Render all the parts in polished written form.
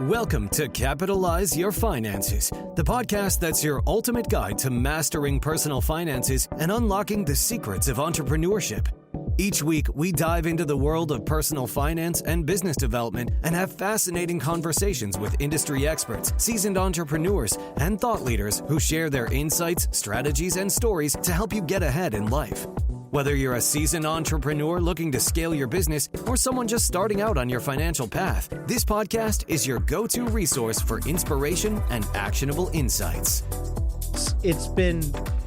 Welcome to Capitalize Your Finances, the podcast that's your ultimate guide to mastering personal finances and unlocking the secrets of entrepreneurship. Each week, we dive into the world of personal finance and business development and have fascinating conversations with industry experts, seasoned entrepreneurs, and thought leaders who share their insights, strategies, and stories to help you get ahead in life. Whether you're a seasoned entrepreneur looking to scale your business or someone just starting out on your financial path, this podcast is your go-to resource for inspiration and actionable insights.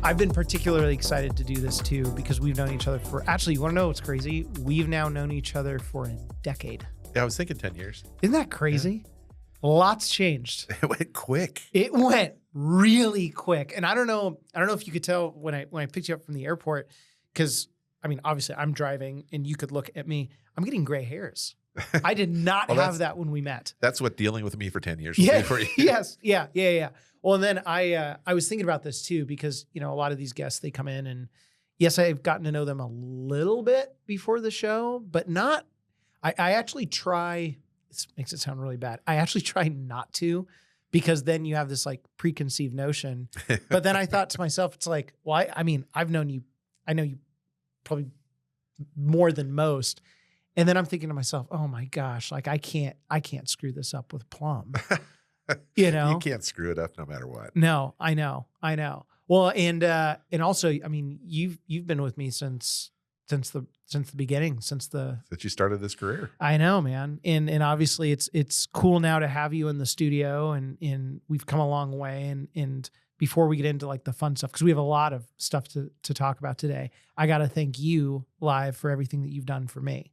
I've been particularly excited to do this too, because we've known each other for, actually, you want to know what's crazy? We've now known each other for a decade. Yeah, I was thinking 10 years. Isn't that crazy? Yeah. Lots changed. It went quick. It went really quick. And I don't know if you could tell when I picked you up from the airport, because I mean, obviously I'm driving and you could look at me. I'm getting gray hairs. I did not have that when we met. That's what dealing with me for 10 years will do for you. Yes. Yeah. Well, and then I was thinking about this too, because, you know, a lot of these guests, they come in and yes, I've gotten to know them a little bit before the show, but not, I actually try, this makes it sound really bad. I actually try not to, because then you have this like preconceived notion. But then I thought to myself, it's like, well, I mean, I know you probably more than most. And then I'm thinking to myself, oh my gosh, like I can't screw this up with Plum. You know, you can't screw it up no matter what. No, I know. Well, and also, I mean, you've been with me since the beginning, since you started this career. I know, man. And obviously it's cool now to have you in the studio, and we've come a long way. And before we get into like the fun stuff, because we have a lot of stuff to talk about today, I got to thank you live for everything that you've done for me,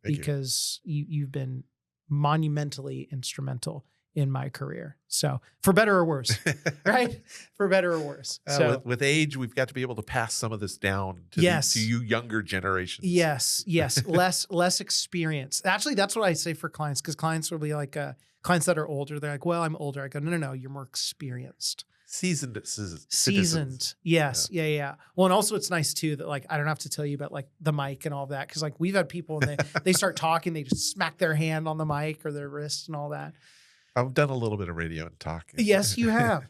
because you've been monumentally instrumental in my career. So for better or worse, right? For better or worse. So with age, we've got to be able to pass some of this down to you younger generations. Yes. Less experience. Actually, that's what I say for clients, because clients will be like, clients that are older, they're like, well, I'm older. I go, no, you're more experienced. Seasoned. Yes. Yeah. Well, and also it's nice too that like, I don't have to tell you about like the mic and all that. Cause like we've had people and they start talking, they just smack their hand on the mic or their wrist and all that. I've done a little bit of radio and talk. Yes, you have.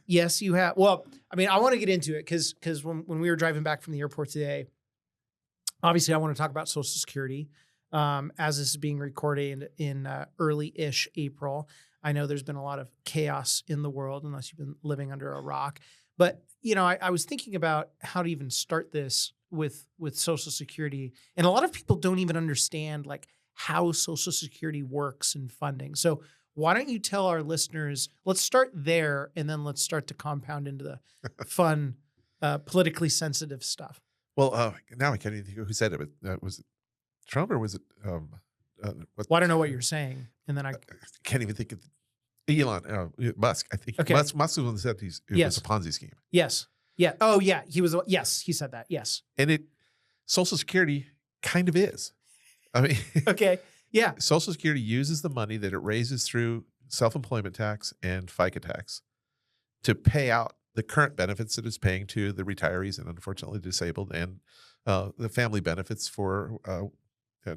Well, I mean, I want to get into it because when we were driving back from the airport today, obviously I want to talk about Social Security as this is being recorded in early-ish April. I know there's been a lot of chaos in the world, unless you've been living under a rock. But, you know, I was thinking about how to even start this with Social Security. And a lot of people don't even understand like how Social Security works and funding. So why don't you tell our listeners, let's start there, and then let's start to compound into the fun, politically sensitive stuff. Well, now I can't even think of who said it, but was it Trump or was it? Well, I don't know what you're saying. And then I can't even think of Elon, Musk. I think Musk was the one that said it was a Ponzi scheme. Yes. Yeah. Oh, yeah. He said that. Yes. And Social Security kind of is. I mean, okay. Yeah. Social Security uses the money that it raises through self-employment tax and FICA tax to pay out the current benefits that it's paying to the retirees and unfortunately disabled, and the family benefits for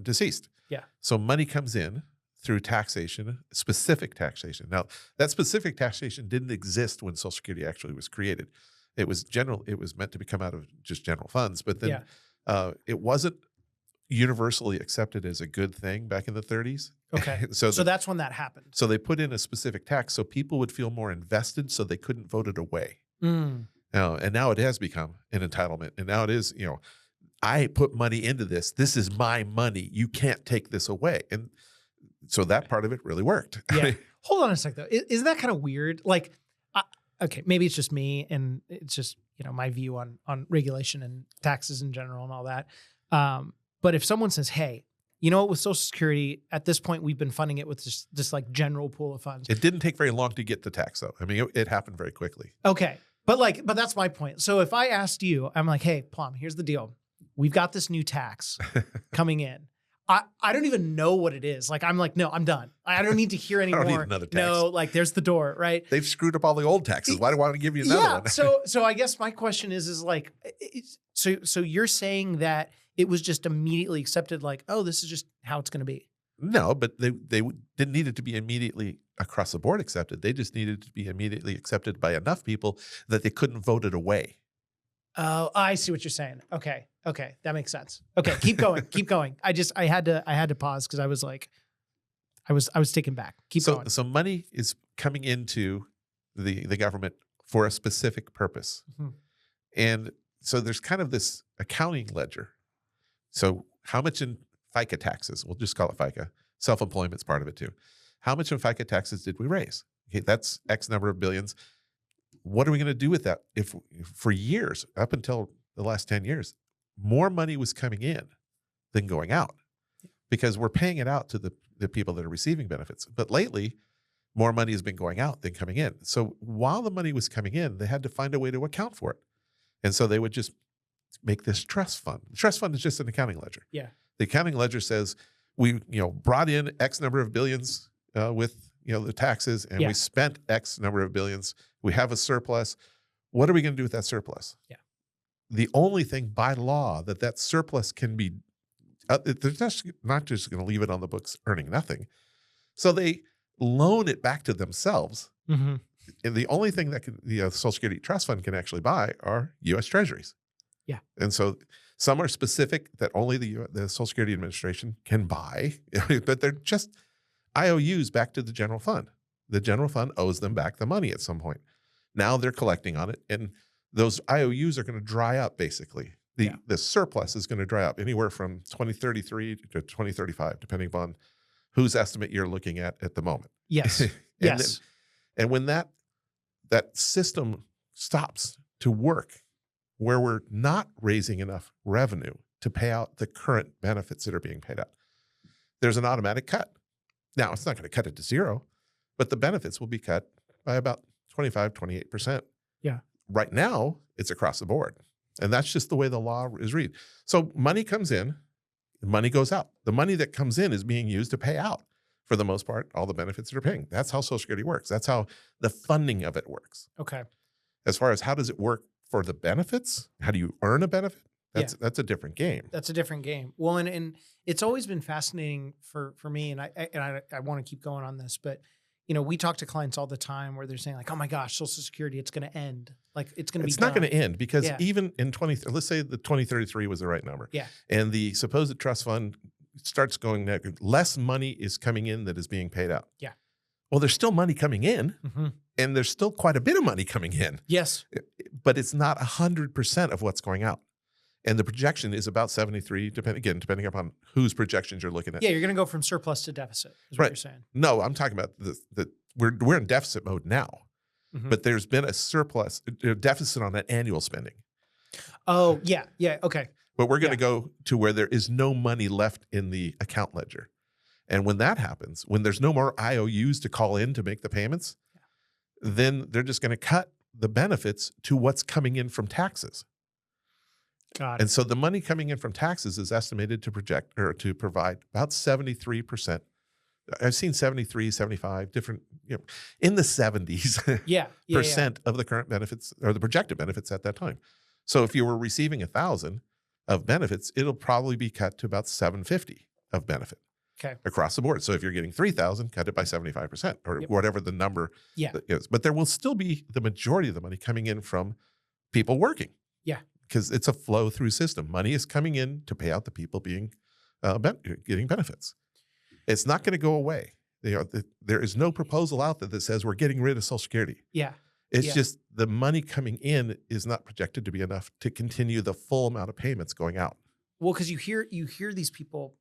deceased. Yeah. So money comes in through taxation, specific taxation. Now, that specific taxation didn't exist when Social Security actually was created. It was meant to come out of just general funds, but then it wasn't universally accepted as a good thing back in the 30s. Okay. So that's when that happened. So they put in a specific tax so people would feel more invested so they couldn't vote it away. And now it has become an entitlement. And now it is, you know, I put money into this. This is my money. You can't take this away. And so that part of it really worked. Yeah. Hold on a sec though. Isn't that kind of weird? Like, okay, maybe it's just me and it's just, you know, my view on regulation and taxes in general and all that. But if someone says, hey, you know what, with Social Security, at this point, we've been funding it with just like general pool of funds. It didn't take very long to get the tax though. I mean, it happened very quickly. Okay. But that's my point. So if I asked you, I'm like, hey, Plum, here's the deal. We've got this new tax coming in. I don't even know what it is. Like, I'm like, no, I'm done. I don't need to hear anymore. I don't need another tax. No, like there's the door, right? They've screwed up all the old taxes. Why do I want to give you another one? So I guess my question is like, so you're saying that it was just immediately accepted like, oh, this is just how it's going to be. No, but they didn't need it to be immediately across the board accepted. They just needed to be immediately accepted by enough people that they couldn't vote it away. Oh, I see what you're saying. Okay. That makes sense. Okay. Keep going. Keep going. I had to pause because I was like, I was taken back. Keep going. So money is coming into the government for a specific purpose. Mhm. And so there's kind of this accounting ledger. So how much in FICA taxes, we'll just call it FICA, self-employment's part of it too. How much in FICA taxes did we raise? Okay, that's X number of billions. What are we going to do with that? If for years, up until the last 10 years, more money was coming in than going out because we're paying it out to the people that are receiving benefits. But lately, more money has been going out than coming in. So while the money was coming in, they had to find a way to account for it. And so they would just make this trust fund. The trust fund is just an accounting ledger. Yeah. The accounting ledger says we, brought in X number of billions with, the taxes, and we spent X number of billions. We have a surplus. What are we going to do with that surplus? Yeah. The only thing by law that surplus can be, they're not just going to leave it on the books earning nothing. So they loan it back to themselves. Mm-hmm. And the only thing that the Social Security Trust Fund can actually buy are U.S. Treasuries. Yeah. And so some are specific that only the Social Security Administration can buy, but they're just IOUs back to the general fund. The general fund owes them back the money at some point. Now they're collecting on it, and those IOUs are going to dry up basically. The surplus is going to dry up anywhere from 2033 to 2035, depending upon whose estimate you're looking at the moment. Yes. Yes. And when that system stops to work, where we're not raising enough revenue to pay out the current benefits that are being paid out, there's an automatic cut. Now, it's not going to cut it to zero, but the benefits will be cut by about 25, 28%. Yeah. Right now, it's across the board. And that's just the way the law is read. So money comes in, money goes out. The money that comes in is being used to pay out, for the most part, all the benefits that are paying. That's how Social Security works. That's how the funding of it works. Okay. As far as how does it work for the benefits, how do you earn a benefit? That's a different game. That's a different game. Well, and it's always been fascinating for me, and I want to keep going on this, but we talk to clients all the time where they're saying like, oh my gosh, Social Security, it's going to end. Like it's going to be It's not going to end because Yeah. even in let's say the 2033 was the right number. Yeah. And the supposed trust fund starts going negative. Less money is coming in that is being paid out. Yeah. Well, there's still money coming in, Mm-hmm. and there's still quite a bit of money coming in. Yes. But it's not 100% of what's going out. And the projection is about 73, depending upon whose projections you're looking at. Yeah, you're going to go from surplus to deficit, is what Right. you're saying. No, I'm talking about we're in deficit mode now, Mhm. but there's been a surplus, a deficit on that annual spending. Oh, yeah, okay. But we're going to go to where there is no money left in the account ledger. And when that happens, when there's no more IOUs to call in to make the payments, then they're just going to cut the benefits to what's coming in from taxes. Got it. And so the money coming in from taxes is estimated to provide about 73%. I've seen 73, 75, different, in the 70s Yeah. percent of the current benefits or the projected benefits at that time. So if you were receiving 1,000 of benefits, it'll probably be cut to about 750 of benefit. Okay. Across the board. So if you're getting 3,000, cut it by 75% or whatever the number is. But there will still be the majority of the money coming in from people working. Yeah. Because it's a flow through system. Money is coming in to pay out the people being getting benefits. It's not going to go away. There is no proposal out there that says we're getting rid of Social Security. Yeah. It's just the money coming in is not projected to be enough to continue the full amount of payments going out. Well, because you hear these people,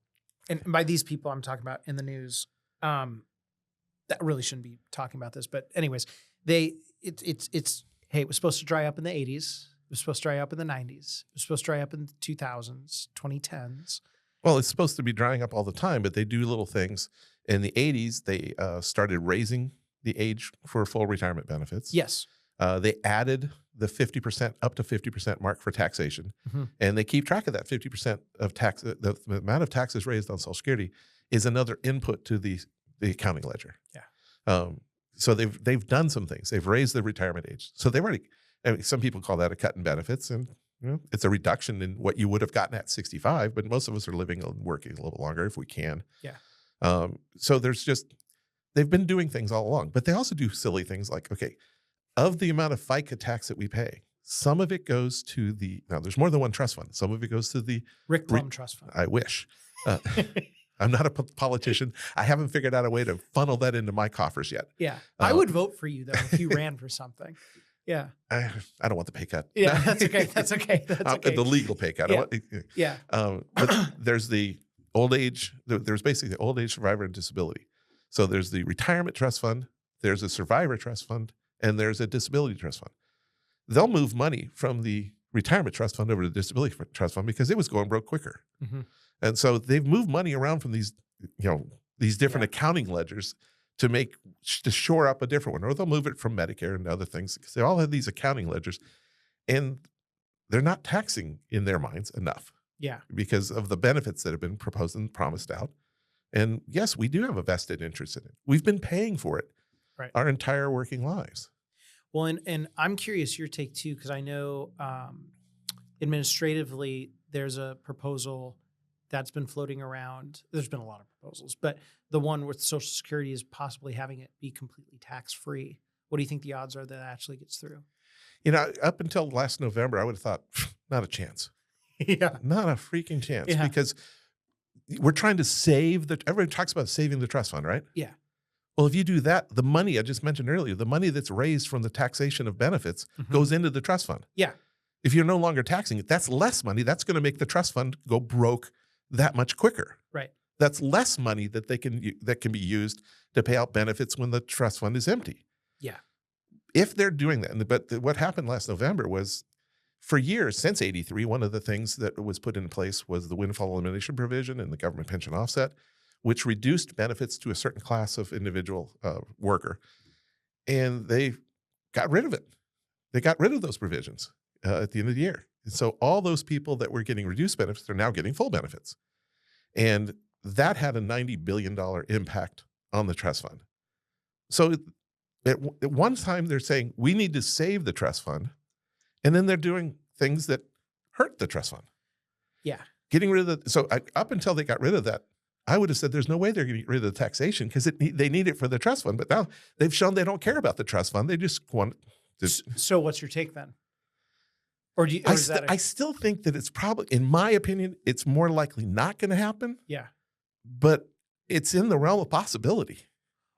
and by these people I'm talking about in the news, that really shouldn't be talking about this, but anyways, it's hey, it was supposed to dry up in the 80s. It was supposed to dry up in the 90s. It was supposed to dry up in the 2000s, 2010s. Well, it's supposed to be drying up all the time, but they do little things. In the 80s, they started raising the age for full retirement benefits. Yes. They added the 50% up to 50% mark for taxation. Mm-hmm. And they keep track of that 50% of tax. The amount of taxes raised on Social Security is another input to the accounting ledger. Yeah. So they've done some things. They've raised the retirement age. So they've already, some people call that a cut in benefits, and it's a reduction in what you would have gotten at 65, but most of us are living and working a little longer if we can. Yeah. So they've been doing things all along, but they also do silly things like, okay, of the amount of FICA tax that we pay, some of it goes to now there's more than one trust fund. Some of it goes to the Rick Plum Trust Fund. I wish. I'm not a politician. I haven't figured out a way to funnel that into my coffers yet. Yeah. I would vote for you, though, if you ran for something. Yeah. I don't want the pay cut. Yeah, that's okay. That's okay. That's okay. The legal pay cut. Yeah. But there's the old age, there's basically the old age survivor and disability. So there's the retirement trust fund, there's a survivor trust fund, and there's a disability trust fund. They'll move money from the retirement trust fund over to the disability trust fund because it was going broke quicker. Mm-hmm. And so they've moved money around from these different accounting ledgers to shore up a different one, or they'll move it from Medicare and other things because they all have these accounting ledgers, and they're not taxing in their minds enough. Yeah, because of the benefits that have been proposed and promised out. And yes, we do have a vested interest in it. We've been paying for it our entire working lives. Well, and I'm curious your take too, because I know administratively there's a proposal that's been floating around. There's been a lot of proposals, but the one with Social Security is possibly having it be completely tax-free. What do you think the odds are that actually gets through? Up until last November, I would have thought, not a chance. Yeah. Not a freaking chance because we're trying to everybody talks about saving the trust fund, right? Yeah. Well, if you do that, the money I just mentioned earlier, the money that's raised from the taxation of benefits goes into the trust fund. Yeah. If you're no longer taxing it, that's less money. That's going to make the trust fund go broke that much quicker. Right. That's less money that can be used to pay out benefits when the trust fund is empty. Yeah. If they're doing that, but what happened last November was, for years since '83, one of the things that was put in place was the windfall elimination provision and the government pension offset, which reduced benefits to a certain class of individual worker, and they got rid of it. They got rid of those provisions at the end of the year. And so all those people that were getting reduced benefits are now getting full benefits. And that had a $90 billion impact on the trust fund. So at one time they're saying we need to save the trust fund, and then they're doing things that hurt the trust fund. Yeah. Getting rid of up until they got rid of that, I would have said there's no way they're going to get rid of the taxation because they need it for the trust fund. But now they've shown they don't care about the trust fund. They just want to. So what's your take then? I still think that it's probably, in my opinion, it's more likely not going to happen. Yeah. But it's in the realm of possibility.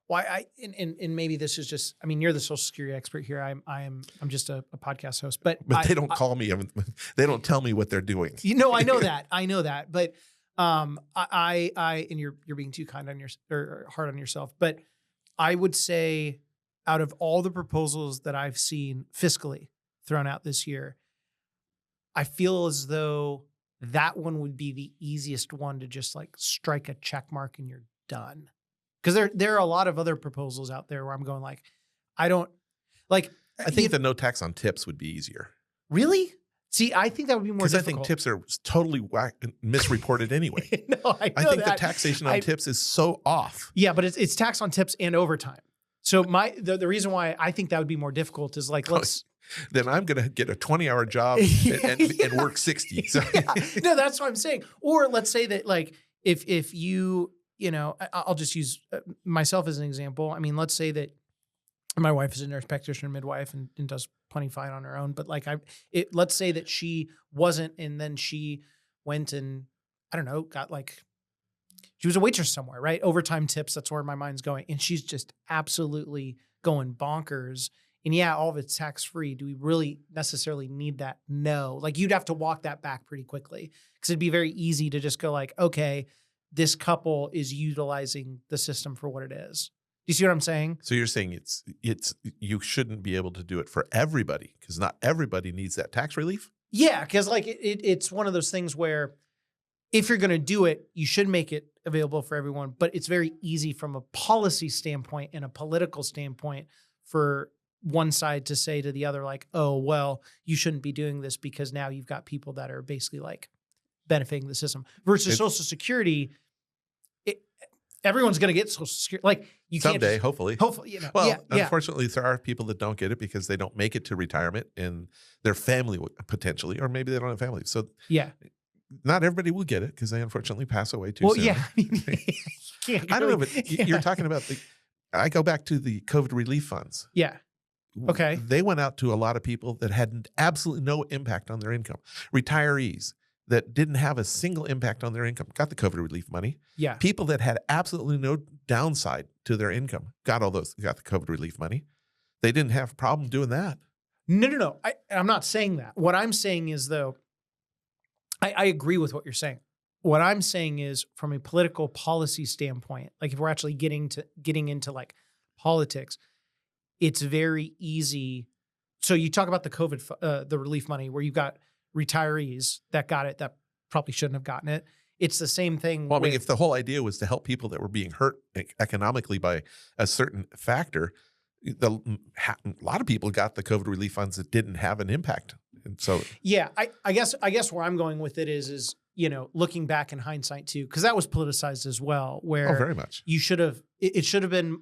Well, and maybe this is just, I mean, you're the Social Security expert here. I'm just a podcast host, but they don't call me. They don't tell me what they're doing. I know that. I know that. But and you're being too kind on or hard on yourself. But I would say, out of all the proposals that I've seen fiscally thrown out this year, I feel as though that one would be the easiest one to just like strike a check mark and you're done. Because there are a lot of other proposals out there where I'm going like, I don't like. I think the no tax on tips would be easier. Really? See, I think that would be more difficult. Because I think tips are totally misreported anyway. No, I think the taxation on tips is so off. Yeah, but it's tax on tips and overtime. So the reason why I think that would be more difficult is like, then I'm going to get a 20-hour job and work 60. So. Yeah. No, that's what I'm saying. Or let's say that like if you, I'll just use myself as an example. I mean, let's say that my wife is a nurse practitioner, midwife, and does plenty fine on her own. But like let's say that she wasn't, and then she went and I don't know, she was a waitress somewhere, right? Overtime tips. That's where my mind's going, and she's just absolutely going bonkers. And yeah, all of it's tax-free. Do we really necessarily need that? No. Like you'd have to walk that back pretty quickly because it'd be very easy to just go like, okay, this couple is utilizing the system for what it is. Do you see what I'm saying? So you're saying it's you shouldn't be able to do it for everybody because not everybody needs that tax relief? Yeah, because like it's one of those things where if you're going to do it, you should make it available for everyone. But it's very easy from a policy standpoint and a political standpoint for one side to say to the other, like, oh, well, you shouldn't be doing this because now you've got people that are basically like benefiting the system versus Social Security. Everyone's going to get Social Security. Like you can't someday, hopefully. Well, unfortunately, there are people that don't get it because they don't make it to retirement and their family potentially, or maybe they don't have family. So yeah, not everybody will get it because they unfortunately pass away too Well, soon. yeah. I mean, I don't know, but you're talking about I go back to the COVID relief funds. Yeah. Okay. They went out to a lot of people that had absolutely no impact on their income. Retirees that didn't have a single impact on their income got the COVID relief money. Yeah. People that had absolutely no downside to their income got the COVID relief money. They didn't have a problem doing that. No. I'm not saying that. What I'm saying is, though, I agree with what you're saying. What I'm saying is, from a political policy standpoint, like if we're actually getting into like politics, it's very easy. So you talk about the COVID, the relief money, where you've got retirees that got it that probably shouldn't have gotten it. It's the same thing. Well, I mean, if the whole idea was to help people that were being hurt economically by a certain factor, a lot of people got the COVID relief funds that didn't have an impact. And so, yeah, I guess where I'm going with it is, looking back in hindsight too, because that was politicized as well, where very much it should have been,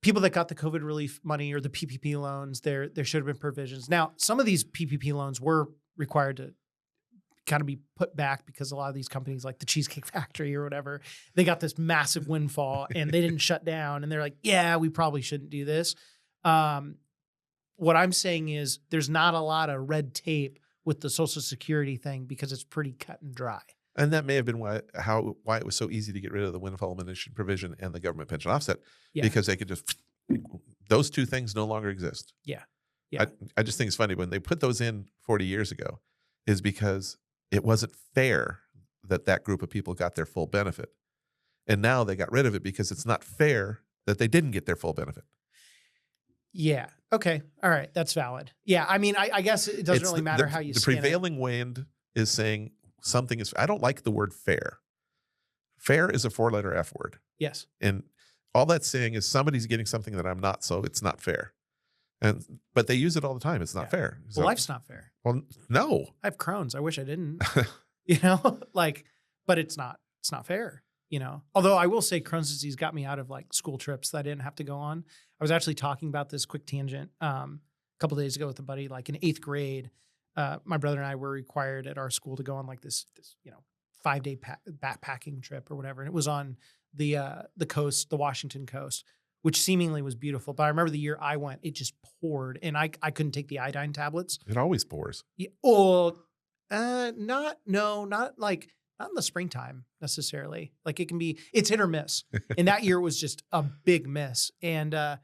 people that got the COVID relief money or the PPP loans, there should have been provisions. Now, some of these PPP loans were required to kind of be put back because a lot of these companies, like the Cheesecake Factory or whatever, they got this massive windfall and they didn't shut down. And they're like, yeah, we probably shouldn't do this. What I'm saying is there's not a lot of red tape with the Social Security thing because it's pretty cut and dry. And that may have been why it was so easy to get rid of the windfall elimination provision and the government pension offset, because they could just, those two things no longer exist. Yeah. I just think it's funny when they put those in 40 years ago is because it wasn't fair that group of people got their full benefit. And now they got rid of it because it's not fair that they didn't get their full benefit. Yeah. Okay. All right. That's valid. Yeah. I mean, I guess it doesn't really matter how you the skin prevailing wind is saying something is, I don't like the word fair. Fair is a 4-letter F word. Yes. And all that's saying is somebody's getting something that I'm not, so it's not fair. But they use it all the time. It's not fair. So, well, life's not fair. Well, no. I have Crohn's. I wish I didn't. But it's not fair. Although I will say Crohn's disease got me out of like school trips that I didn't have to go on. I was actually talking about this quick tangent a couple of days ago with a buddy. Like in 8th grade, my brother and I were required at our school to go on like this 5-day backpacking trip or whatever, and it was on the coast, the Washington coast, which seemingly was beautiful. But I remember the year I went, it just poured, and I couldn't take the iodine tablets. It always pours. Yeah, not in the springtime necessarily. Like it's hit or miss. And that year was just a big miss. And I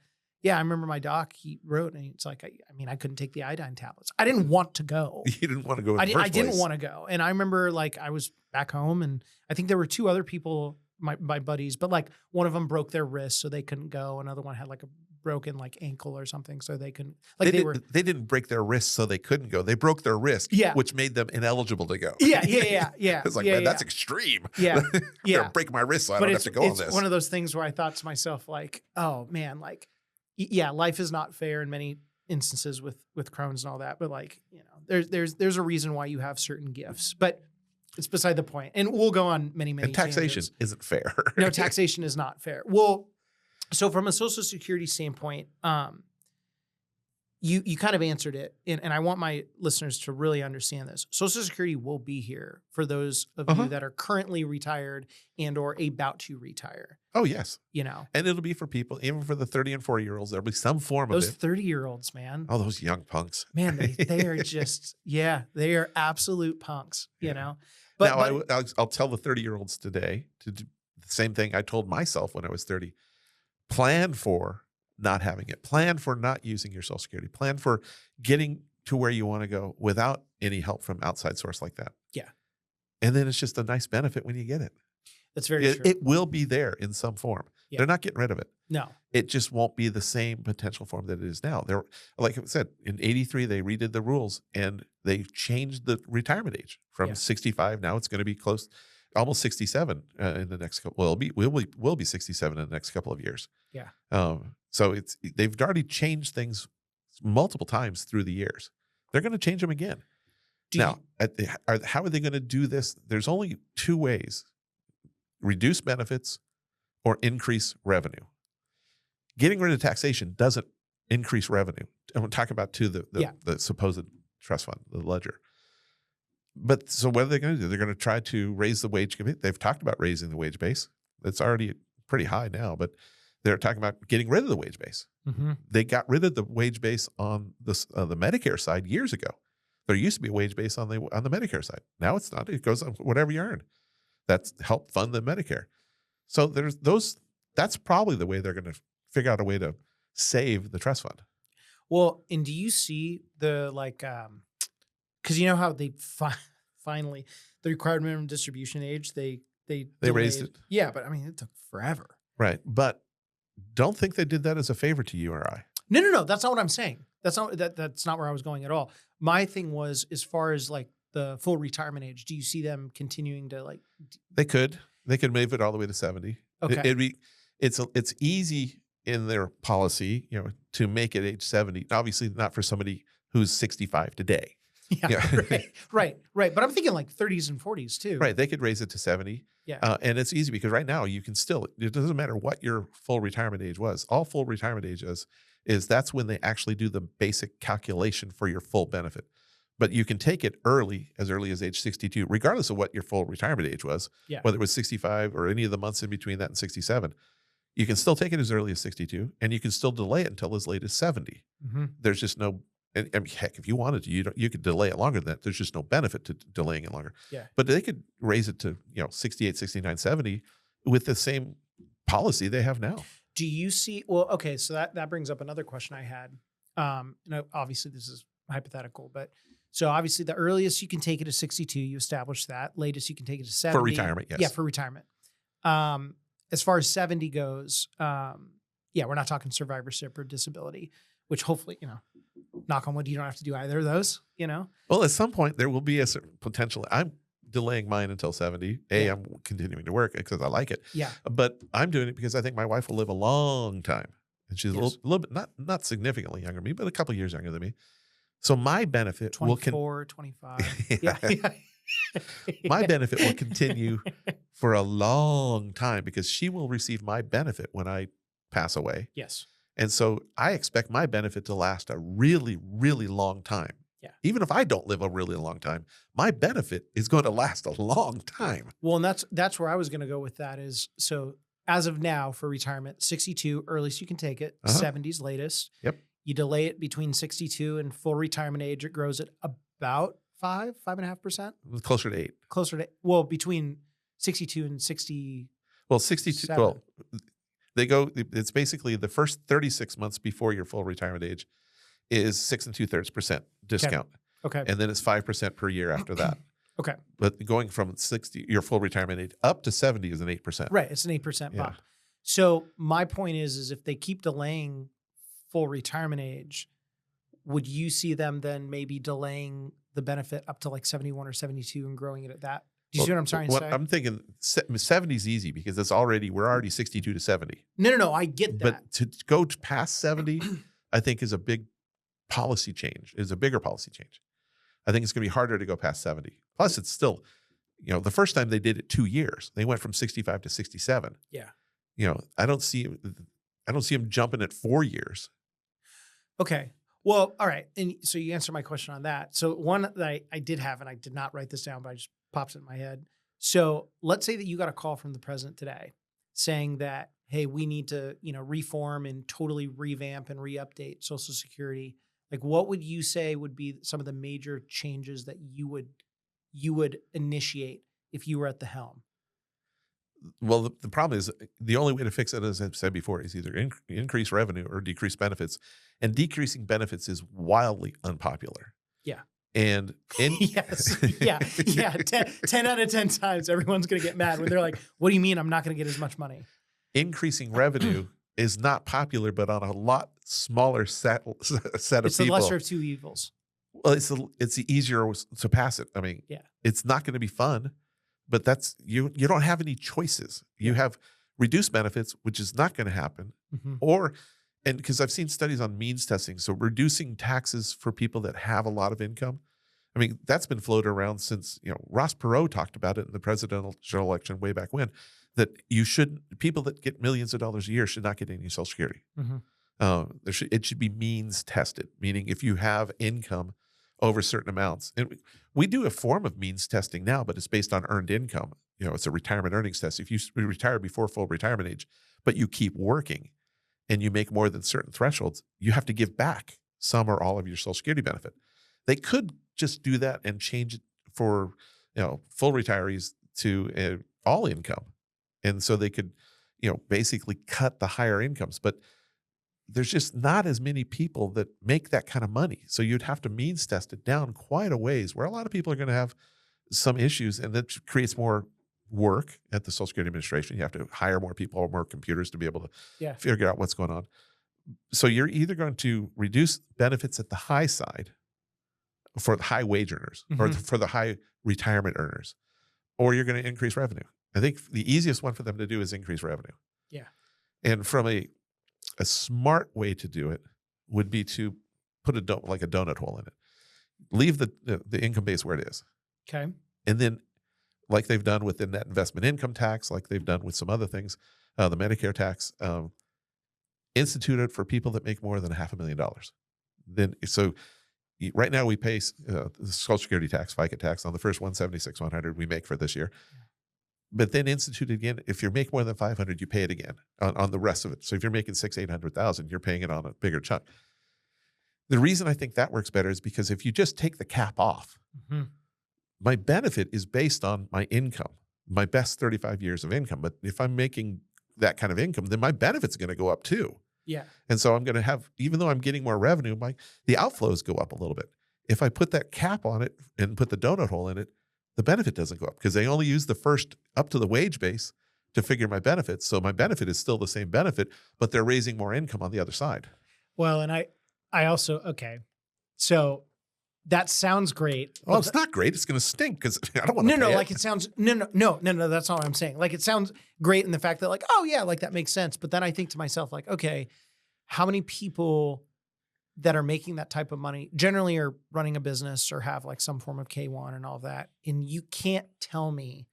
remember my doc, he wrote, and it's like, I couldn't take the iodine tablets. I didn't want to go. You didn't want to go in the first I didn't place. want to go. And I remember like I was back home, and I think there were 2 other people, my buddies, but like one of them broke their wrist, so they couldn't go. Another one had like a broken like ankle or something, so they couldn't. Like they didn't break their wrist so they couldn't go. They broke their wrist, which made them ineligible to go. Yeah. It's like, man, that's extreme. Yeah. I'm break my wrist so I don't have to go on this. It's one of those things where I thought to myself, like, oh man, like, life is not fair in many instances with Crohn's and all that, but like, there's a reason why you have certain gifts, but it's beside the point. And we'll go on many And taxation tangents. isn't fair. No, taxation is not fair. Well, so from a Social Security standpoint, you kind of answered it, and I want my listeners to really understand this. Social Security will be here for those of you that are currently retired and or about to retire. Oh, yes. And it'll be for people, even for the 30 and 40-year-olds, there'll be some form of it. Those 30-year-olds, man. Oh, those young punks. Man, they are just, they are absolute punks, But I'll tell the 30-year-olds today to do the same thing I told myself when I was 30. Plan for not having it. Plan for not using your Social Security. Plan for getting to where you want to go without any help from outside source like that. Yeah. And then it's just a nice benefit when you get it. That's very true. It will be there in some form. Yeah. They're not getting rid of it. No. It just won't be the same potential form that it is now. Like I said, in 83, they redid the rules and they changed the retirement age from 65. Now it's going to be almost 67 in the next couple. Well, we'll be 67 in the next couple of years. Yeah. So they've already changed things multiple times through the years. They're going to change them again. How are they going to do this? There's only 2 ways: reduce benefits or increase revenue. Getting rid of taxation doesn't increase revenue. I'm talking about the supposed trust fund, the ledger. But so what are they going to do? They're going to try to raise the wage. They've talked about raising the wage base. It's already pretty high now, but they're talking about getting rid of the wage base. Mm-hmm. They got rid of the wage base on the Medicare side years ago. There used to be a wage base on the Medicare side. Now it's not. It goes on whatever you earn. That's helped fund the Medicare. So there's those. That's probably the way they're going to figure out a way to save the trust fund. Well, and do you see the because you know how they finally the required minimum distribution age they raised it. Yeah, but I mean it took forever. Right, but don't think they did that as a favor to you or I. No. That's not what I'm saying. That's not where I was going at all. My thing was as far as like the full retirement age. Do you see them continuing to like? They could move it all the way to 70. Okay, It's easy in their policy, to make it age 70. Obviously, not for somebody who's 65 today. Yeah. Right. But I'm thinking like 30s and 40s too. Right. They could raise it to 70. Yeah. And it's easy because right now you can still, it doesn't matter what your full retirement age was. All full retirement age is that's when they actually do the basic calculation for your full benefit. But you can take it as early as age 62, regardless of what your full retirement age was, whether it was 65 or any of the months in between that and 67. You can still take it as early as 62, and you can still delay it until as late as 70. Mm-hmm. There's just no, I mean, heck, if you wanted to, you could delay it longer than that. There's just no benefit to delaying it longer. Yeah. But they could raise it to 68, 69, 70 with the same policy they have now. Do you see? Well, okay, so that brings up another question I had. Obviously this is hypothetical, but so obviously the earliest you can take it is 62. You established that. Latest you can take it to 70 for retirement. Yes. Yeah, for retirement. As far as 70 goes, we're not talking survivorship or disability, which hopefully, knock on wood, you don't have to do either of those, Well, at some point there will be a certain potential. I'm delaying mine until 70. I'm continuing to work because I like it. Yeah. But I'm doing it because I think my wife will live a long time. And she's a little bit, not significantly younger than me, but a couple of years younger than me. So my benefit 24, 25. Yeah. My benefit will continue for a long time because she will receive my benefit when I pass away. Yes. And so I expect my benefit to last a really, really long time. Yeah. Even if I don't live a really long time, my benefit is going to last a long time. Well, and that's where I was going to go with that is, so as of now for retirement, 62, earliest you can take it, 70s latest. Yep. You delay it between 62 and full retirement age, it grows at about 5.5%. Closer to 8. Closer to, well, between 62 and 60. Well, 62, well, it's basically the first 36 months before your full retirement age is 6 2/3% discount. Okay. And then it's 5% per year after that. Okay. But going from 60, your full retirement age up to 70 is an 8%. Right. It's an 8% bump. So my point is if they keep delaying full retirement age, would you see them then maybe delaying the benefit up to like 71 or 72 and growing it at that? Do you see what I'm trying to say? I'm thinking 70 is easy because we're already 62 to 70. No. I get that. But to go past 70, I think is a bigger policy change. I think it's going to be harder to go past 70. Plus, it's still, the first time they did it 2 years, they went from 65 to 67. Yeah. I don't see them jumping at 4 years. Okay. Well, all right. And so you answered my question on that. So one that I did have, and I did not write this down, but I just pops in my head. So let's say that you got a call from the president today saying that, hey, we need to, reform and totally revamp and re-update Social Security. Like, what would you say would be some of the major changes that you would initiate if you were at the helm? Well, the problem is the only way to fix it, as I've said before, is either increase revenue or decrease benefits. And decreasing benefits is wildly unpopular. Yeah. And yes. Yeah. 10 out of 10 times, everyone's going to get mad when they're like, what do you mean I'm not going to get as much money? Increasing revenue is not popular, but on a lot smaller set of people. It's the lesser of two evils. Well, it's the easier to pass it. I mean, it's not going to be fun, but that's you don't have any choices. You have reduced benefits, which is not going to happen, and because I've seen studies on means testing, so reducing taxes for people that have a lot of income. I mean, that's been floated around since, Ross Perot talked about it in the presidential election way back when, that people that get millions of dollars a year should not get any Social Security. Mm-hmm. It should be means tested, meaning if you have income over certain amounts. And we do a form of means testing now, but it's based on earned income. It's a retirement earnings test. If you retire before full retirement age, but you keep working and you make more than certain thresholds, you have to give back some or all of your Social Security benefit. They could just do that and change it for, full retirees to all income. And so they could, basically cut the higher incomes, but there's just not as many people that make that kind of money. So you'd have to means test it down quite a ways, where a lot of people are going to have some issues, and that creates more work at the Social Security Administration. You have to hire more people or more computers to be able to figure out what's going on. So you're either going to reduce benefits at the high side for the high wage earners or for the high retirement earners, or you're going to increase revenue. I think the easiest one for them to do is increase revenue. Yeah. And from a smart way to do it would be to put like a donut hole in it. Leave the income base where it is. Okay. And then, like they've done with the net investment income tax, like they've done with some other things, the Medicare tax, institute it for people that make more than $500,000. Then, so right now we pay the Social Security tax, FICA tax on the first 176,100 we make for this year. But then institute it again. If you make more than 500, you pay it again on the rest of it. So if you're making 800,000, you're paying it on a bigger chunk. The reason I think that works better is because if you just take the cap off, my benefit is based on my income, my best 35 years of income. But if I'm making that kind of income, then my benefit's going to go up too. Yeah. And so I'm going to have, even though I'm getting more revenue, the outflows go up a little bit. If I put that cap on it and put the donut hole in it, the benefit doesn't go up because they only use the first up to the wage base to figure my benefits. So my benefit is still the same benefit, but they're raising more income on the other side. Well, and I also, okay. So that sounds great. Well, it's not great. It's going to stink because I don't want to pay it. Like it sounds, no, that's not what I'm saying. Like it sounds great in the fact that like, oh yeah, like that makes sense. But then I think to myself like, okay, how many people that are making that type of money generally are running a business or have like some form of K-1 and all of that. And you can't tell me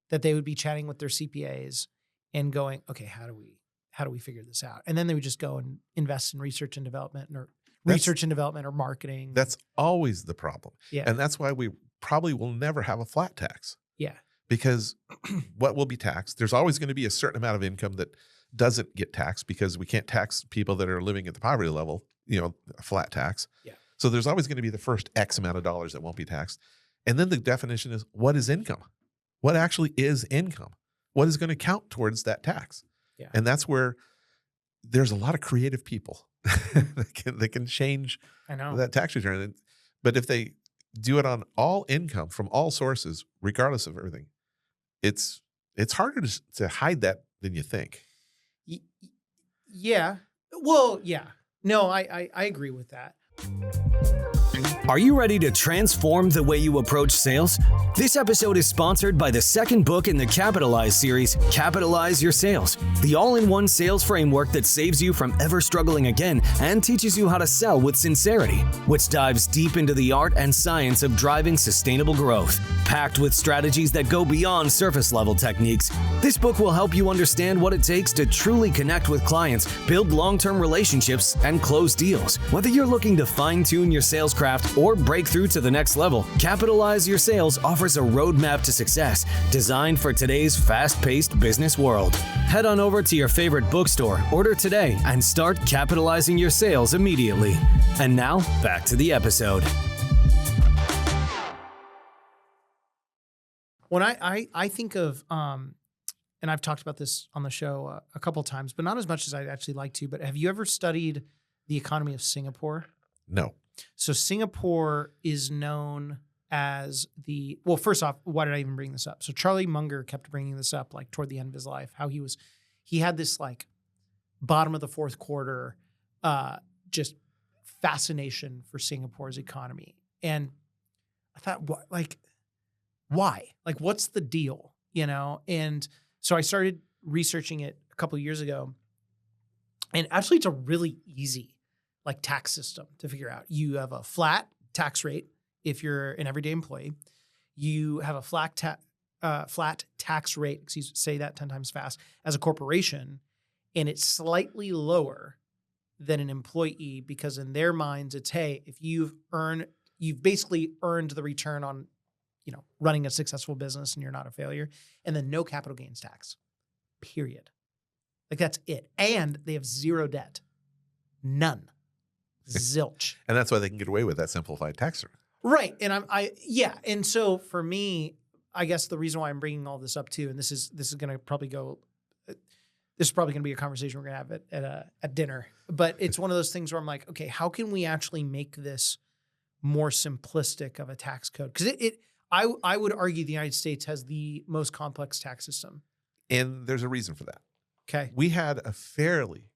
that they would be chatting with their CPAs and going, okay, how do we figure this out? And then they would just go and invest in research and development or marketing. That's always the problem. Yeah. And that's why we probably will never have a flat tax. Yeah. Because what will be taxed, there's always going to be a certain amount of income that doesn't get taxed because we can't tax people that are living at the poverty level, a flat tax. Yeah. So there's always going to be the first X amount of dollars that won't be taxed. And then the definition is, what is income? What actually is income? What is going to count towards that tax? Yeah. And that's where there's a lot of creative people that can change that tax return. But if they do it on all income from all sources, regardless of everything, it's harder to hide that than you think. Yeah. Well, yeah. No, I agree with that. Are you ready to transform the way you approach sales? This episode is sponsored by the second book in the Capitalize series, Capitalize Your Sales, the all-in-one sales framework that saves you from ever struggling again and teaches you how to sell with sincerity, which dives deep into the art and science of driving sustainable growth. Packed with strategies that go beyond surface-level techniques, this book will help you understand what it takes to truly connect with clients, build long-term relationships, and close deals. Whether you're looking to fine-tune your sales craft or break through to the next level, Capitalize Your Sales offers a roadmap to success designed for today's fast-paced business world. Head on over to your favorite bookstore, order today, and start capitalizing your sales immediately. And now, back to the episode. When I think of, and I've talked about this on the show a couple times, but not as much as I'd actually like to, but have you ever studied the economy of Singapore? No. So Singapore is known as well, first off, why did I even bring this up? So Charlie Munger kept bringing this up like toward the end of his life, how he had this like bottom of the fourth quarter, just fascination for Singapore's economy. And I thought, why? Like, what's the deal? And so I started researching it a couple of years ago. And actually, it's a really easy tax system to figure out. You have a flat tax rate if you're an everyday employee. You have a flat tax rate, say that 10 times fast, as a corporation, and it's slightly lower than an employee because in their minds it's, hey, if you earn you've basically earned the return on, running a successful business and you're not a failure. And then no capital gains tax, period. Like that's it. And they have zero debt. None. Zilch. And that's why they can get away with that simplified tax return. Right. And And so for me, I guess the reason why I'm bringing all this up too, and this is going to probably go, this is probably going to be a conversation we're going to have at dinner, but it's one of those things where I'm like, okay, how can we actually make this more simplistic of a tax code? Because I would argue the United States has the most complex tax system. And there's a reason for that. Okay. We had a fairly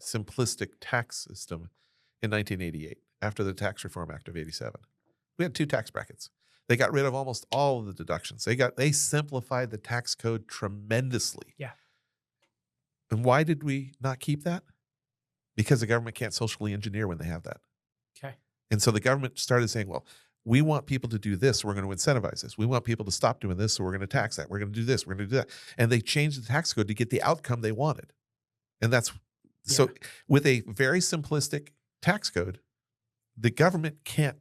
simplistic tax system in 1988 after the Tax Reform Act of 87. We had 2 tax brackets. They got rid of almost all of the deductions. They simplified the tax code tremendously. Yeah. And why did we not keep that? Because the government can't socially engineer when they have that. Okay. And so the government started saying, well, we want people to do this, so we're going to incentivize this. We want people to stop doing this, so we're going to tax that. We're going to do this, we're going to do that. And they changed the tax code to get the outcome they wanted. And so with a very simplistic tax code, the government can't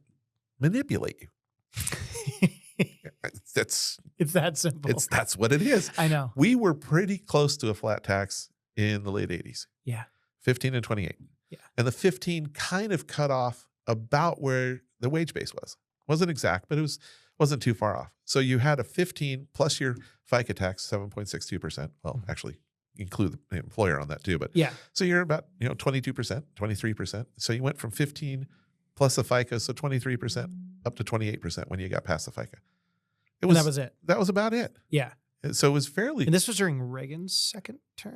manipulate you. It's that simple. That's what it is. I know. We were pretty close to a flat tax in the late 80s. Yeah. 15 and 28. Yeah. And the 15 kind of cut off about where the wage base was. Wasn't exact, but it wasn't too far off. So you had a 15 plus your FICA tax, 7.62%. Well, actually include the employer on that too. But yeah. So you're about 22%, 23%. So you went from 15 plus the FICA, so 23% up to 28% when you got past the FICA. And that was it. That was about it. Yeah. So it was fairly. And this was during Reagan's second term?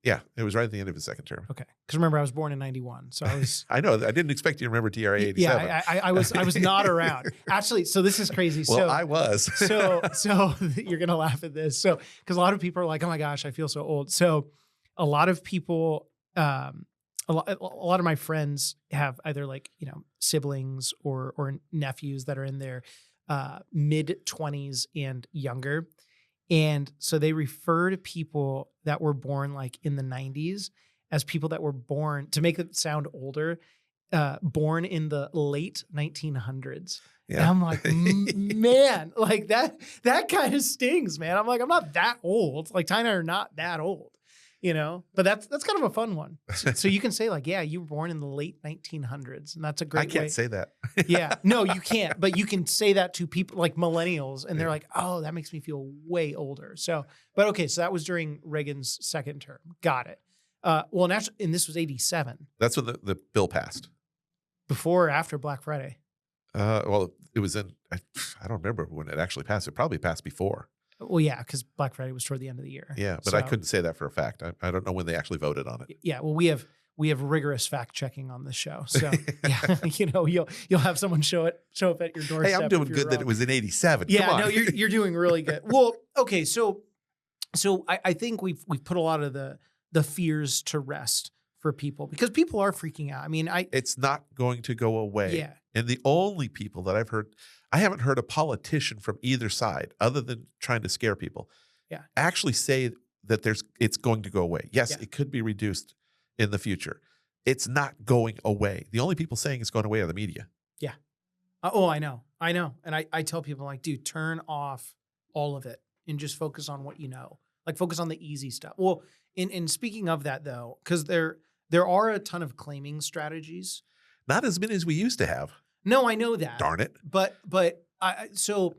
Yeah, it was right at the end of his second term. Okay. Because remember, I was born in 91. So I was. I know. I didn't expect you to remember TRA 87. Yeah, I was not around. Actually, so this is crazy. Well, so I was. so you're going to laugh at this. So, because a lot of people are like, oh my gosh, I feel so old. So a lot of people, a lot of my friends have either siblings or nephews that are in their mid 20s and younger. And so they refer to people that were born in the 90s as people that were born, to make it sound older, born in the late 1900s. Yeah. And I'm like, man, that kind of stings, man. I'm like, I'm not that old. Ty and I are not that old. But that's kind of a fun one. So you can say yeah, you were born in the late 1900s, and that's a great way. I can't say that. Yeah, no, you can't. But you can say that to people like millennials, and they're like, oh, that makes me feel way older. So, but okay, so that was during Reagan's second term. Got it. Well, and this was 87. That's when the bill passed. Before or after Black Friday? Well, it was in, I don't remember when it actually passed. It probably passed before. Well, yeah, because Black Friday was toward the end of the year. Yeah, but I couldn't say that for a fact. I don't know when they actually voted on it. Yeah, well, we have rigorous fact checking on this show, so yeah, you'll have someone show up at your doorstep. Hey, I'm doing good that it was in 87. Yeah, Come on. no, you're doing really good. Well, okay, so I think we've put a lot of the fears to rest for people, because people are freaking out. I mean, it's not going to go away. Yeah, and the only people that I haven't heard a politician from either side, other than trying to scare people, actually say that it's going to go away. Yes, it could be reduced in the future. It's not going away. The only people saying it's going away are the media. Yeah. Oh, I know. And I tell people dude, turn off all of it and just focus on what you know. Focus on the easy stuff. Well, in speaking of that though, because there are a ton of claiming strategies. Not as many as we used to have. No, I know that. Darn it. But so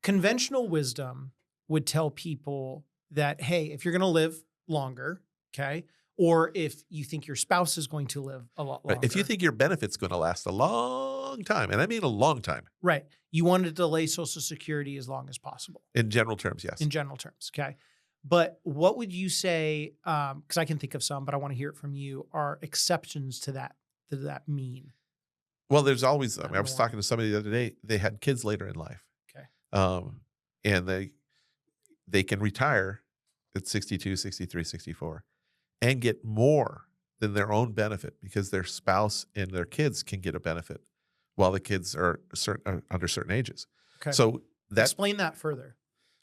conventional wisdom would tell people that, hey, if you're going to live longer, okay, or if you think your spouse is going to live a lot longer. Right. If you think your benefit's going to last a long time, and I mean a long time. Right. You want to delay Social Security as long as possible. In general terms, yes. In general terms, okay. But what would you say, because I can think of some, but I want to hear it from you, are exceptions to that mean? Well, there's always, I was talking to somebody the other day, they had kids later in life. Okay. And they can retire at 62, 63, 64 and get more than their own benefit, because their spouse and their kids can get a benefit while the kids are under certain ages. Okay. So explain that further.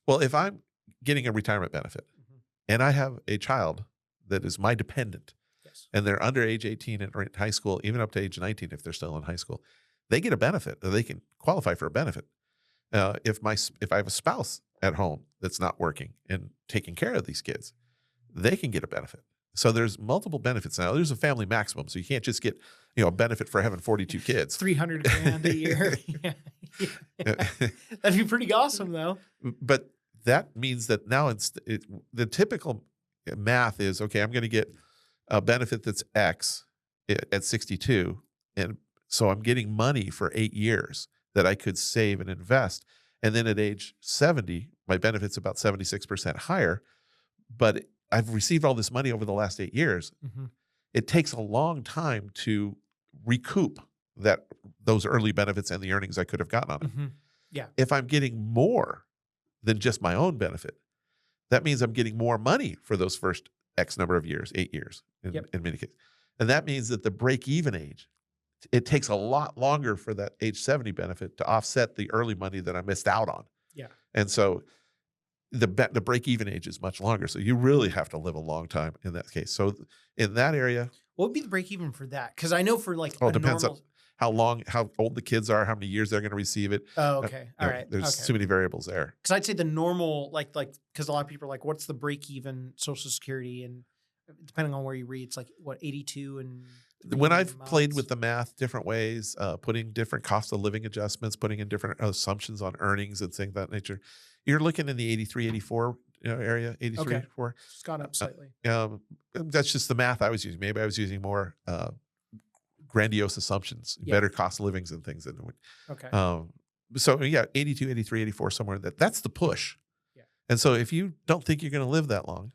Well, if I'm getting a retirement benefit and I have a child that is my dependent, and they're under age 18 and are in high school, even up to age 19 if they're still in high school, they get a benefit. They can qualify for a benefit. If I have a spouse at home that's not working and taking care of these kids, they can get a benefit. So there's multiple benefits now. There's a family maximum, so you can't just get a benefit for having 42 kids. $300,000 a year. Yeah. That'd be pretty awesome, though. But that means that now the typical math is, okay, I'm going to get a benefit that's X at 62, and so I'm getting money for 8 years that I could save and invest. And then at age 70, my benefit's about 76% higher, but I've received all this money over the last 8 years. Mm-hmm. It takes a long time to recoup those early benefits and the earnings I could have gotten on it. Mm-hmm. Yeah. If I'm getting more than just my own benefit, that means I'm getting more money for those first X number of years, 8 years in many cases. And that means that the break-even age, it takes a lot longer for that age 70 benefit to offset the early money that I missed out on. Yeah. And so the break-even age is much longer. So you really have to live a long time in that case. So in that area. What would be the break-even for that? Because I know for like it depends on how old the kids are, how many years they're going to receive it. Oh, okay. All right. There's too many variables there. Because I'd say the normal, like, because a lot of people are like, what's the break-even Social Security? And depending on where you read, it's like, what, 82 and... When I've played with the math different ways, putting different cost of living adjustments, putting in different assumptions on earnings and things of that nature, you're looking in the 83, 84 area, 83, 84. It's gone up slightly. That's just the math I was using. Maybe I was using more grandiose assumptions, better cost of livings and things. Okay. So yeah, 82, 83, 84, somewhere that's the push. Yeah. And so if you don't think you're going to live that long,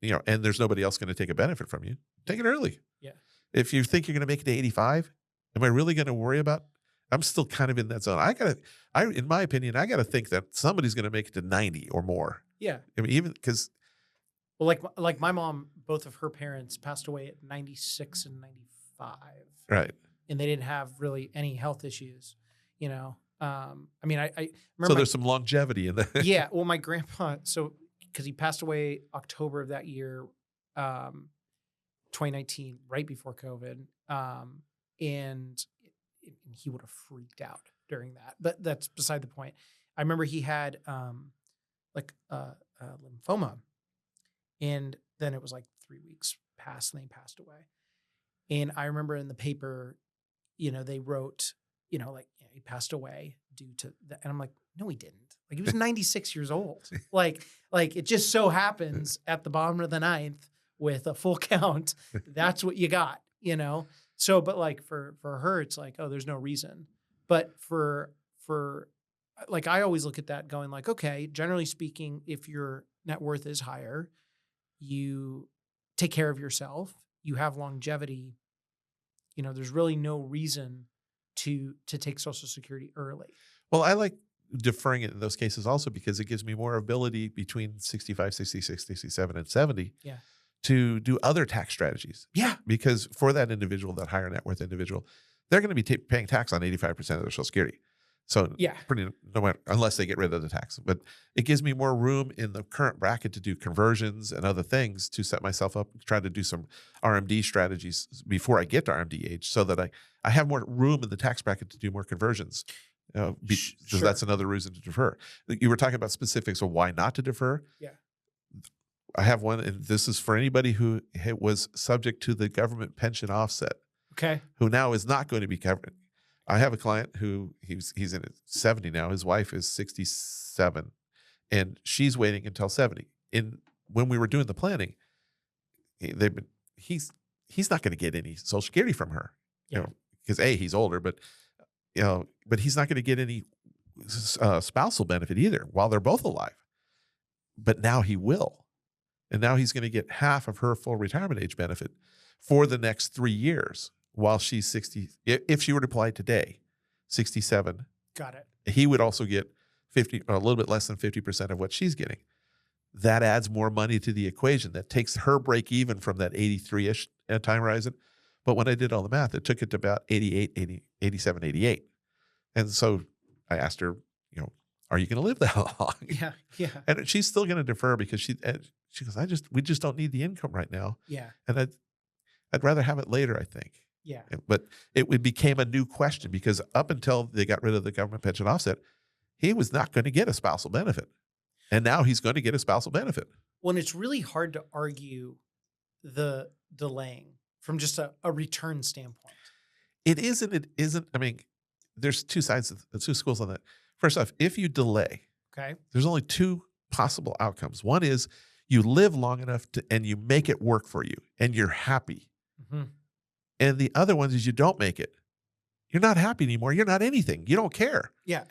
and there's nobody else going to take a benefit from you, take it early. Yeah. If you think you're going to make it to 85, am I really going to worry about? I'm still kind of in that zone. In my opinion, I got to think that somebody's going to make it to 90 or more. Yeah. I mean, even because. Well, like my mom, both of her parents passed away at 96 and 95. Right. And they didn't have really any health issues, I mean, I remember. So there's some longevity in that. Yeah. Well, my grandpa, because he passed away October of that year, 2019, right before COVID. And he would have freaked out during that, but that's beside the point. I remember he had lymphoma, and then it was like 3 weeks passed and he passed away. And I remember in the paper, they wrote, he passed away due to that. And I'm like, no, he didn't. Like, he was 96 years old. Like it just so happens at the bottom of the ninth with a full count, that's what you got, So, but like for her, it's like, oh, there's no reason. But for like, I always look at that going like, okay, generally speaking, if your net worth is higher, you take care of yourself, you have longevity, there's really no reason to take Social Security early. Well, I like deferring it in those cases also because it gives me more ability between 65, 66, 67, and 70 to do other tax strategies. Yeah. Because for that individual, that higher net worth individual, they're going to be paying tax on 85% of their Social Security. So unless they get rid of the tax. But it gives me more room in the current bracket to do conversions and other things to set myself up, try to do some RMD strategies before I get to RMD age so that I have more room in the tax bracket to do more conversions. Because that's another reason to defer. You were talking about specifics of why not to defer. Yeah. I have one, and this is for anybody who was subject to the government pension offset. Okay. Who now is not going to be covered. I have a client who he's in his 70 now. His wife is 67, and she's waiting until 70. When we were doing the planning, he's not going to get any Social Security from her, because he's older, but he's not going to get any spousal benefit either while they're both alive. But now he will, and now he's going to get half of her full retirement age benefit for the next 3 years. While she's 60, if she were to apply today, 67. Got it. He would also get 50, or a little bit less than 50% of what she's getting. That adds more money to the equation. That takes her break even from that 83-ish time horizon. But when I did all the math, it took it to about 88, 80, 87, 88. And so I asked her, are you going to live that long? Yeah, yeah. And she's still going to defer because she goes, we just don't need the income right now. Yeah. And I'd rather have it later, I think. Yeah. But it became a new question because up until they got rid of the government pension offset, he was not going to get a spousal benefit. And now he's going to get a spousal benefit. When it's really hard to argue the delaying from just a return standpoint. It isn't. It isn't. I mean, there's two sides, two schools on that. First off, if you delay, Okay. there's only two possible outcomes. One is you live long enough and you make it work for you and you're happy. Mm-hmm. And the other one is you don't make it. You're not happy anymore. You're not anything. You don't care. Yeah.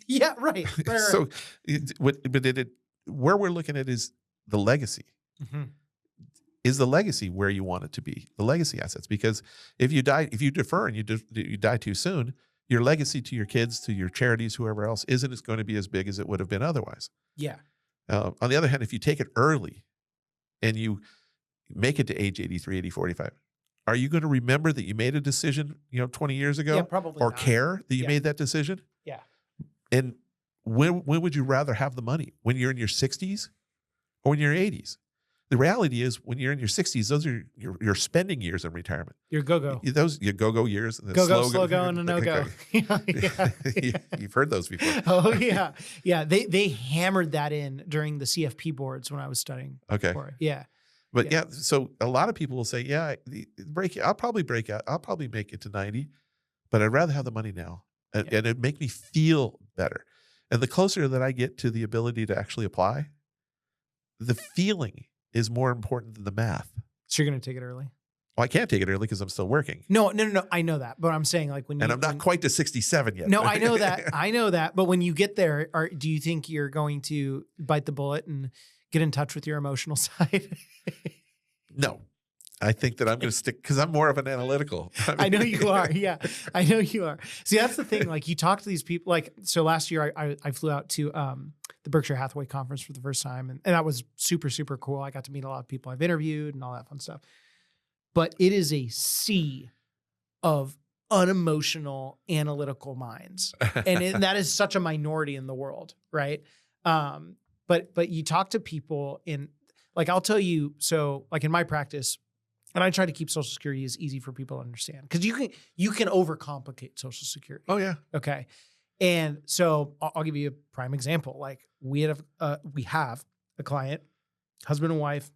Yeah. Right. Right. So, where we're looking at is the legacy. Mm-hmm. Is the legacy where you want it to be? The legacy assets, because if you defer and you die too soon, your legacy to your kids, to your charities, whoever else, isn't going to be as big as it would have been otherwise. Yeah. On the other hand, if you take it early and you make it to age 83, 80, 45, are you going to remember that you made a decision, 20 years ago? Yeah, probably or not. care that you made that decision? Yeah. And when would you rather have the money? When you're in your 60s or when you're 80s? The reality is, when you're in your 60s, those are your spending years in retirement. Your go-go. Those your go-go years. And the Slow go, and a no-go. You've heard those before. Oh, yeah. Yeah. They hammered that in during the CFP boards when I was studying. Okay. For it. Yeah. But so a lot of people will say, I'll probably break out. I'll probably make it to 90, but I'd rather have the money now. And it'd make me feel better. And the closer that I get to the ability to actually apply, the feeling is more important than the math. So you're going to take it early? Well, I can't take it early because I'm still working. No. I know that. But I'm saying, like, when you... And I'm not quite to 67 yet. No, I know that. I know that. But when you get there, do you think you're going to bite the bullet and get in touch with your emotional side? No. I think that I'm going to stick, because I'm more of an analytical. I know you are. Yeah, I know you are. See, that's the thing. Like, you talk to these people. Like, so last year I flew out to the Berkshire Hathaway conference for the first time. And that was super, super cool. I got to meet a lot of people I've interviewed and all that fun stuff. But it is a sea of unemotional, analytical minds. And that is such a minority in the world, right? But you talk to people in, like, I'll tell you, so like in my practice, and I try to keep Social Security as easy for people to understand, because you can overcomplicate Social Security. Oh, yeah. Okay. And so I'll give you a prime example. Like, we have a client, husband and wife,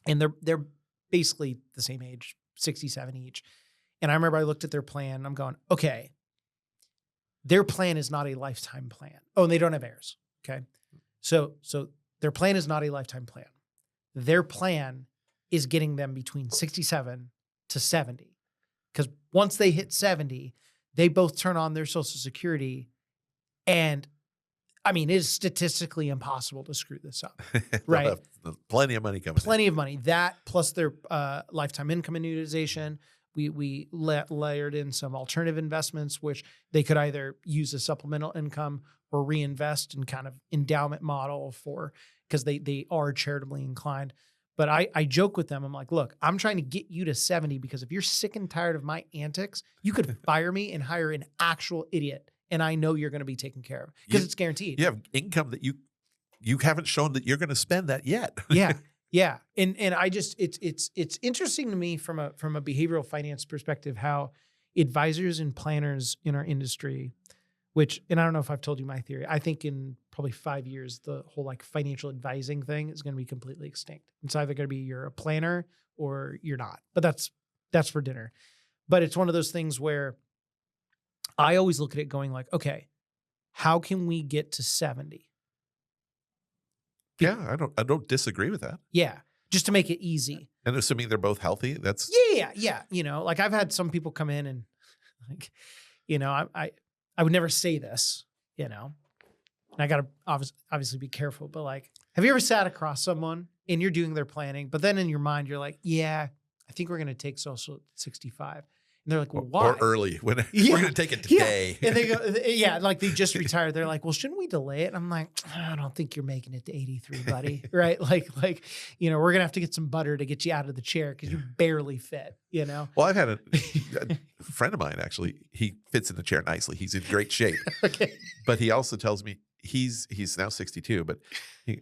and they're basically the same age, 67 each. And I remember I looked at their plan and I'm going, okay, their plan is not a lifetime plan. Oh, and they don't have heirs. Okay. So their plan is not a lifetime plan. Their plan is getting them between 67 to 70. Because once they hit 70, they both turn on their Social Security. And I mean, it is statistically impossible to screw this up, right? Plenty of money coming. Plenty of money. That plus their lifetime income annuitization. We layered in some alternative investments, which they could either use as supplemental income or reinvest in kind of endowment model because they are charitably inclined. But I joke with them. I'm like, look, I'm trying to get you to 70 because if you're sick and tired of my antics, you could fire me and hire an actual idiot. And I know you're going to be taken care of because it's guaranteed. You have income that you haven't shown that you're going to spend that yet. Yeah. Yeah. And I just, it's interesting to me from a behavioral finance perspective, how advisors and planners in our industry, and I don't know if I've told you my theory, I think in probably 5 years, the whole like financial advising thing is going to be completely extinct. It's either going to be you're a planner or you're not, but that's for dinner. But it's one of those things where I always look at it going like, okay, how can we get to 70? Yeah, I don't disagree with that. Yeah, just to make it easy. And assuming they're both healthy, that's... Yeah. You know, like I've had some people come in and like, you know, I would never say this, you know, and I got to obviously be careful, but like, have you ever sat across someone and you're doing their planning, but then in your mind, you're like, yeah, I think we're going to take social at 65. And they're like, well, why? Or early. We're going to take it today. Yeah. And they go, like they just retired. They're like, well, shouldn't we delay it? And I'm like, I don't think you're making it to 83, buddy. Right? Like, you know, we're going to have to get some butter to get you out of the chair because you barely fit, you know? Well, I've had a friend of mine, actually, he fits in the chair nicely. He's in great shape. Okay. But he also tells me he's now 62, but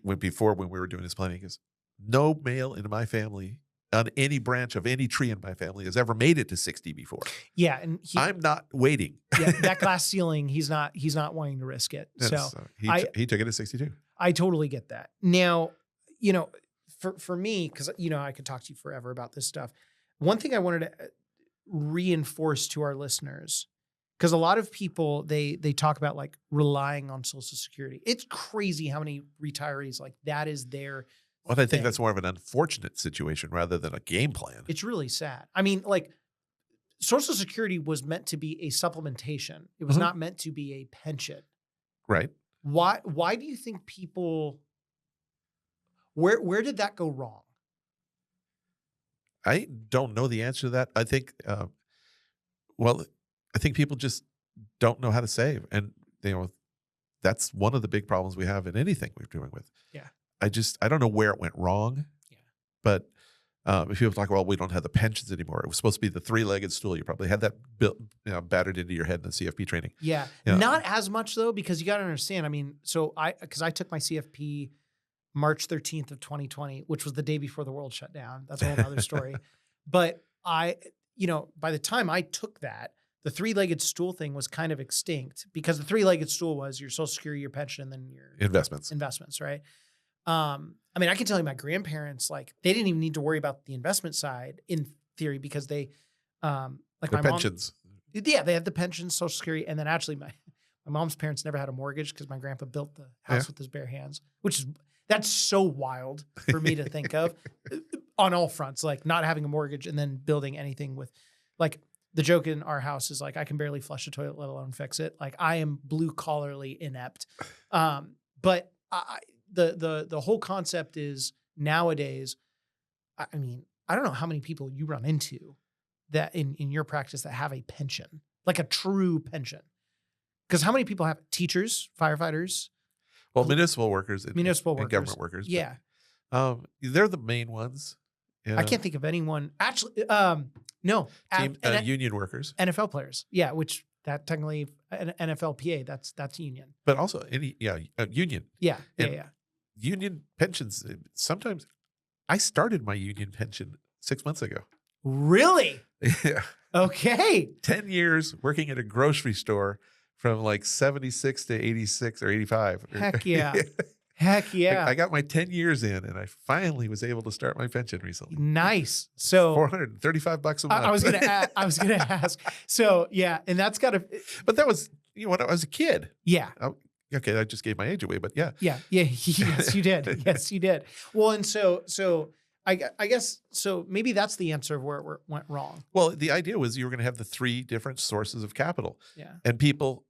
when we were doing his planning, he goes, no male in my family on any branch of any tree in my family has ever made it to 60 before. Yeah, and I'm not waiting. yeah, that glass ceiling, he's not wanting to risk it. Yes, So he took it at 62. I totally get that. Now, for me, because I could talk to you forever about this stuff. One thing I wanted to reinforce to our listeners, because a lot of people they talk about like relying on Social Security. It's crazy how many retirees like that is their Well, I think thing. that's more of an unfortunate situation rather than a game plan. It's really sad. I mean, like Social Security was meant to be a supplementation. It was not meant to be a pension. Right. Why do you think people where did that go wrong? I don't know the answer to that. I think, I think people just don't know how to save. And, that's one of the big problems we have in anything we're doing with. Yeah. I don't know where it went wrong. Yeah. But if people talk, well, we don't have the pensions anymore. It was supposed to be the three-legged stool. You probably had that built, battered into your head in the CFP training. Yeah. Not as much though, because you got to understand, I mean, because I took my CFP March 13th of 2020, which was the day before the world shut down. That's a whole other story. But by the time I took that, the three-legged stool thing was kind of extinct because the three-legged stool was your Social Security, your pension, and then your investments, right? I mean, I can tell you my grandparents, like they didn't even need to worry about the investment side in theory because they, like my pensions. Mom, yeah, they had the pensions, Social Security, and then actually my mom's parents never had a mortgage because my grandpa built the house with his bare hands, that's so wild for me to think of on all fronts, like not having a mortgage and then building anything with, like the joke in our house is like, I can barely flush a toilet, let alone fix it. Like I am blue collarly inept. But the whole concept is nowadays, I mean, I don't know how many people you run into that in your practice that have a pension, like a true pension. Because how many people have teachers, firefighters? Well, municipal workers and government workers. Yeah. But, they're the main ones. I can't think of anyone. Actually, no. Union workers. NFL players. Yeah, which that technically, an NFLPA, that's union. But also, union. Yeah, and yeah. Union pensions, sometimes, I started my union pension 6 months ago. Really? Yeah. Okay. 10 years working at a grocery store from like 76 to 86 or 85. Heck yeah. Heck yeah. I got my 10 years in and I finally was able to start my pension recently. Nice. So $435 a month. I was going to ask. So yeah. And that's got to, but that was, when I was a kid. Yeah. Okay. I just gave my age away, but yeah. Yeah. Yeah. Yes, you did. Yes, you did. Well, and so I guess, so maybe that's the answer of where it went wrong. Well, the idea was you were going to have the three different sources of capital. Yeah. And people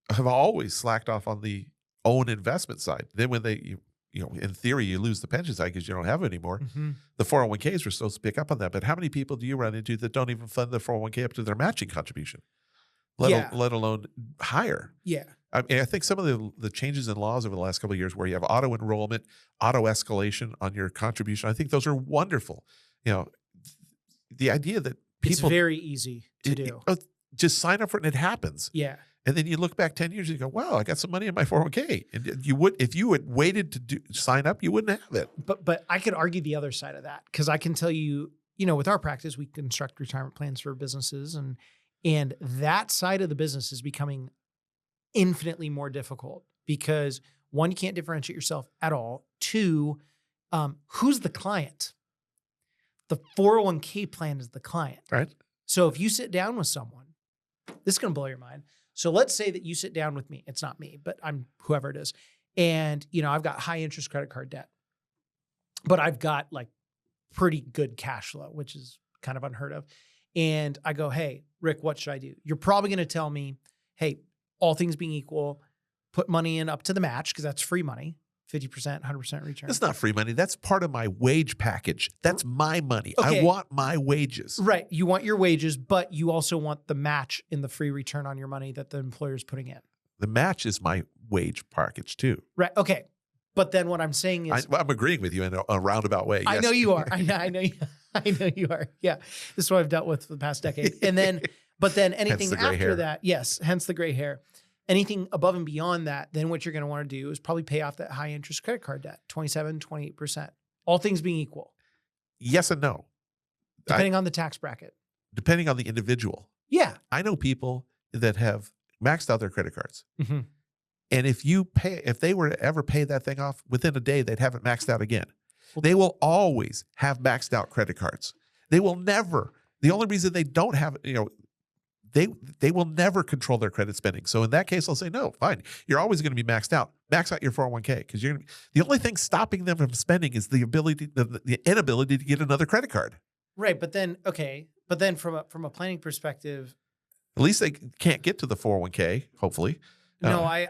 have always slacked off on the own investment side. Then when in theory, you lose the pension side because you don't have it anymore. Mm-hmm. The 401ks were supposed to pick up on that. But how many people do you run into that don't even fund the 401k up to their matching contribution, let alone higher? Yeah. I mean, I think some of the changes in laws over the last couple of years where you have auto enrollment, auto escalation on your contribution, I think those are wonderful. The idea that people— It's very easy to do. Just sign up for it and it happens. Yeah. And then you look back 10 years and you go, wow, I got some money in my 401k. And if you had waited to sign up, you wouldn't have it. But I could argue the other side of that because I can tell you, with our practice, we construct retirement plans for businesses and that side of the business is becoming infinitely more difficult because one, you can't differentiate yourself at all. Two, who's the client? The 401k plan is the client. Right. So if you sit down with someone, this is going to blow your mind. So let's say that you sit down with me. It's not me, but I'm whoever it is. And, I've got high interest credit card debt, but I've got like pretty good cash flow, which is kind of unheard of. And I go, hey, Rick, what should I do? You're probably going to tell me, hey, all things being equal, put money in up to the match because that's free money, 50%, 100% return. It's not free money. That's part of my wage package. That's my money. Okay. I want my wages. Right. You want your wages, but you also want the match in the free return on your money that the employer is putting in. The match is my wage package too. Right. Okay. But then what I'm saying is— I'm agreeing with you in a roundabout way. Yes. I know you are. I know you are. Yeah. This is what I've dealt with for the past decade. But then anything after that, yes, hence the gray hair. Anything above and beyond that, then what you're going to want to do is probably pay off that high interest credit card debt, 27, 28%. All things being equal. Yes and no. Depending on the tax bracket. Depending on the individual. Yeah. I know people that have maxed out their credit cards. Mm-hmm. And if they were to ever pay that thing off within a day, they'd have it maxed out again. Well, They will always have maxed out credit cards. They will never. The only reason they don't have, they will never control their credit spending. So in that case, I'll say, no, fine. You're always going to be maxed out. Max out your 401k because the only thing stopping them from spending is the inability to get another credit card. Right. But then from a planning perspective, At least they can't get to the 401k, hopefully. no,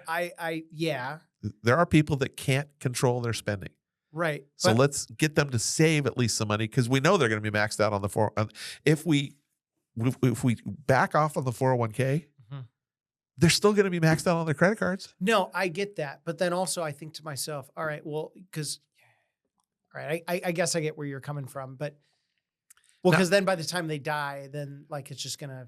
yeah. There are people that can't control their spending. Right. So But- let's get them to save at least some money because we know they're going to be maxed out on the if we back off on the 401k, Mhm. they're still going to be maxed out on their credit cards. No, I get that. But then also I think to myself, all right, well, I guess I get where you're coming from, but because then by the time they die, then like it's just gonna,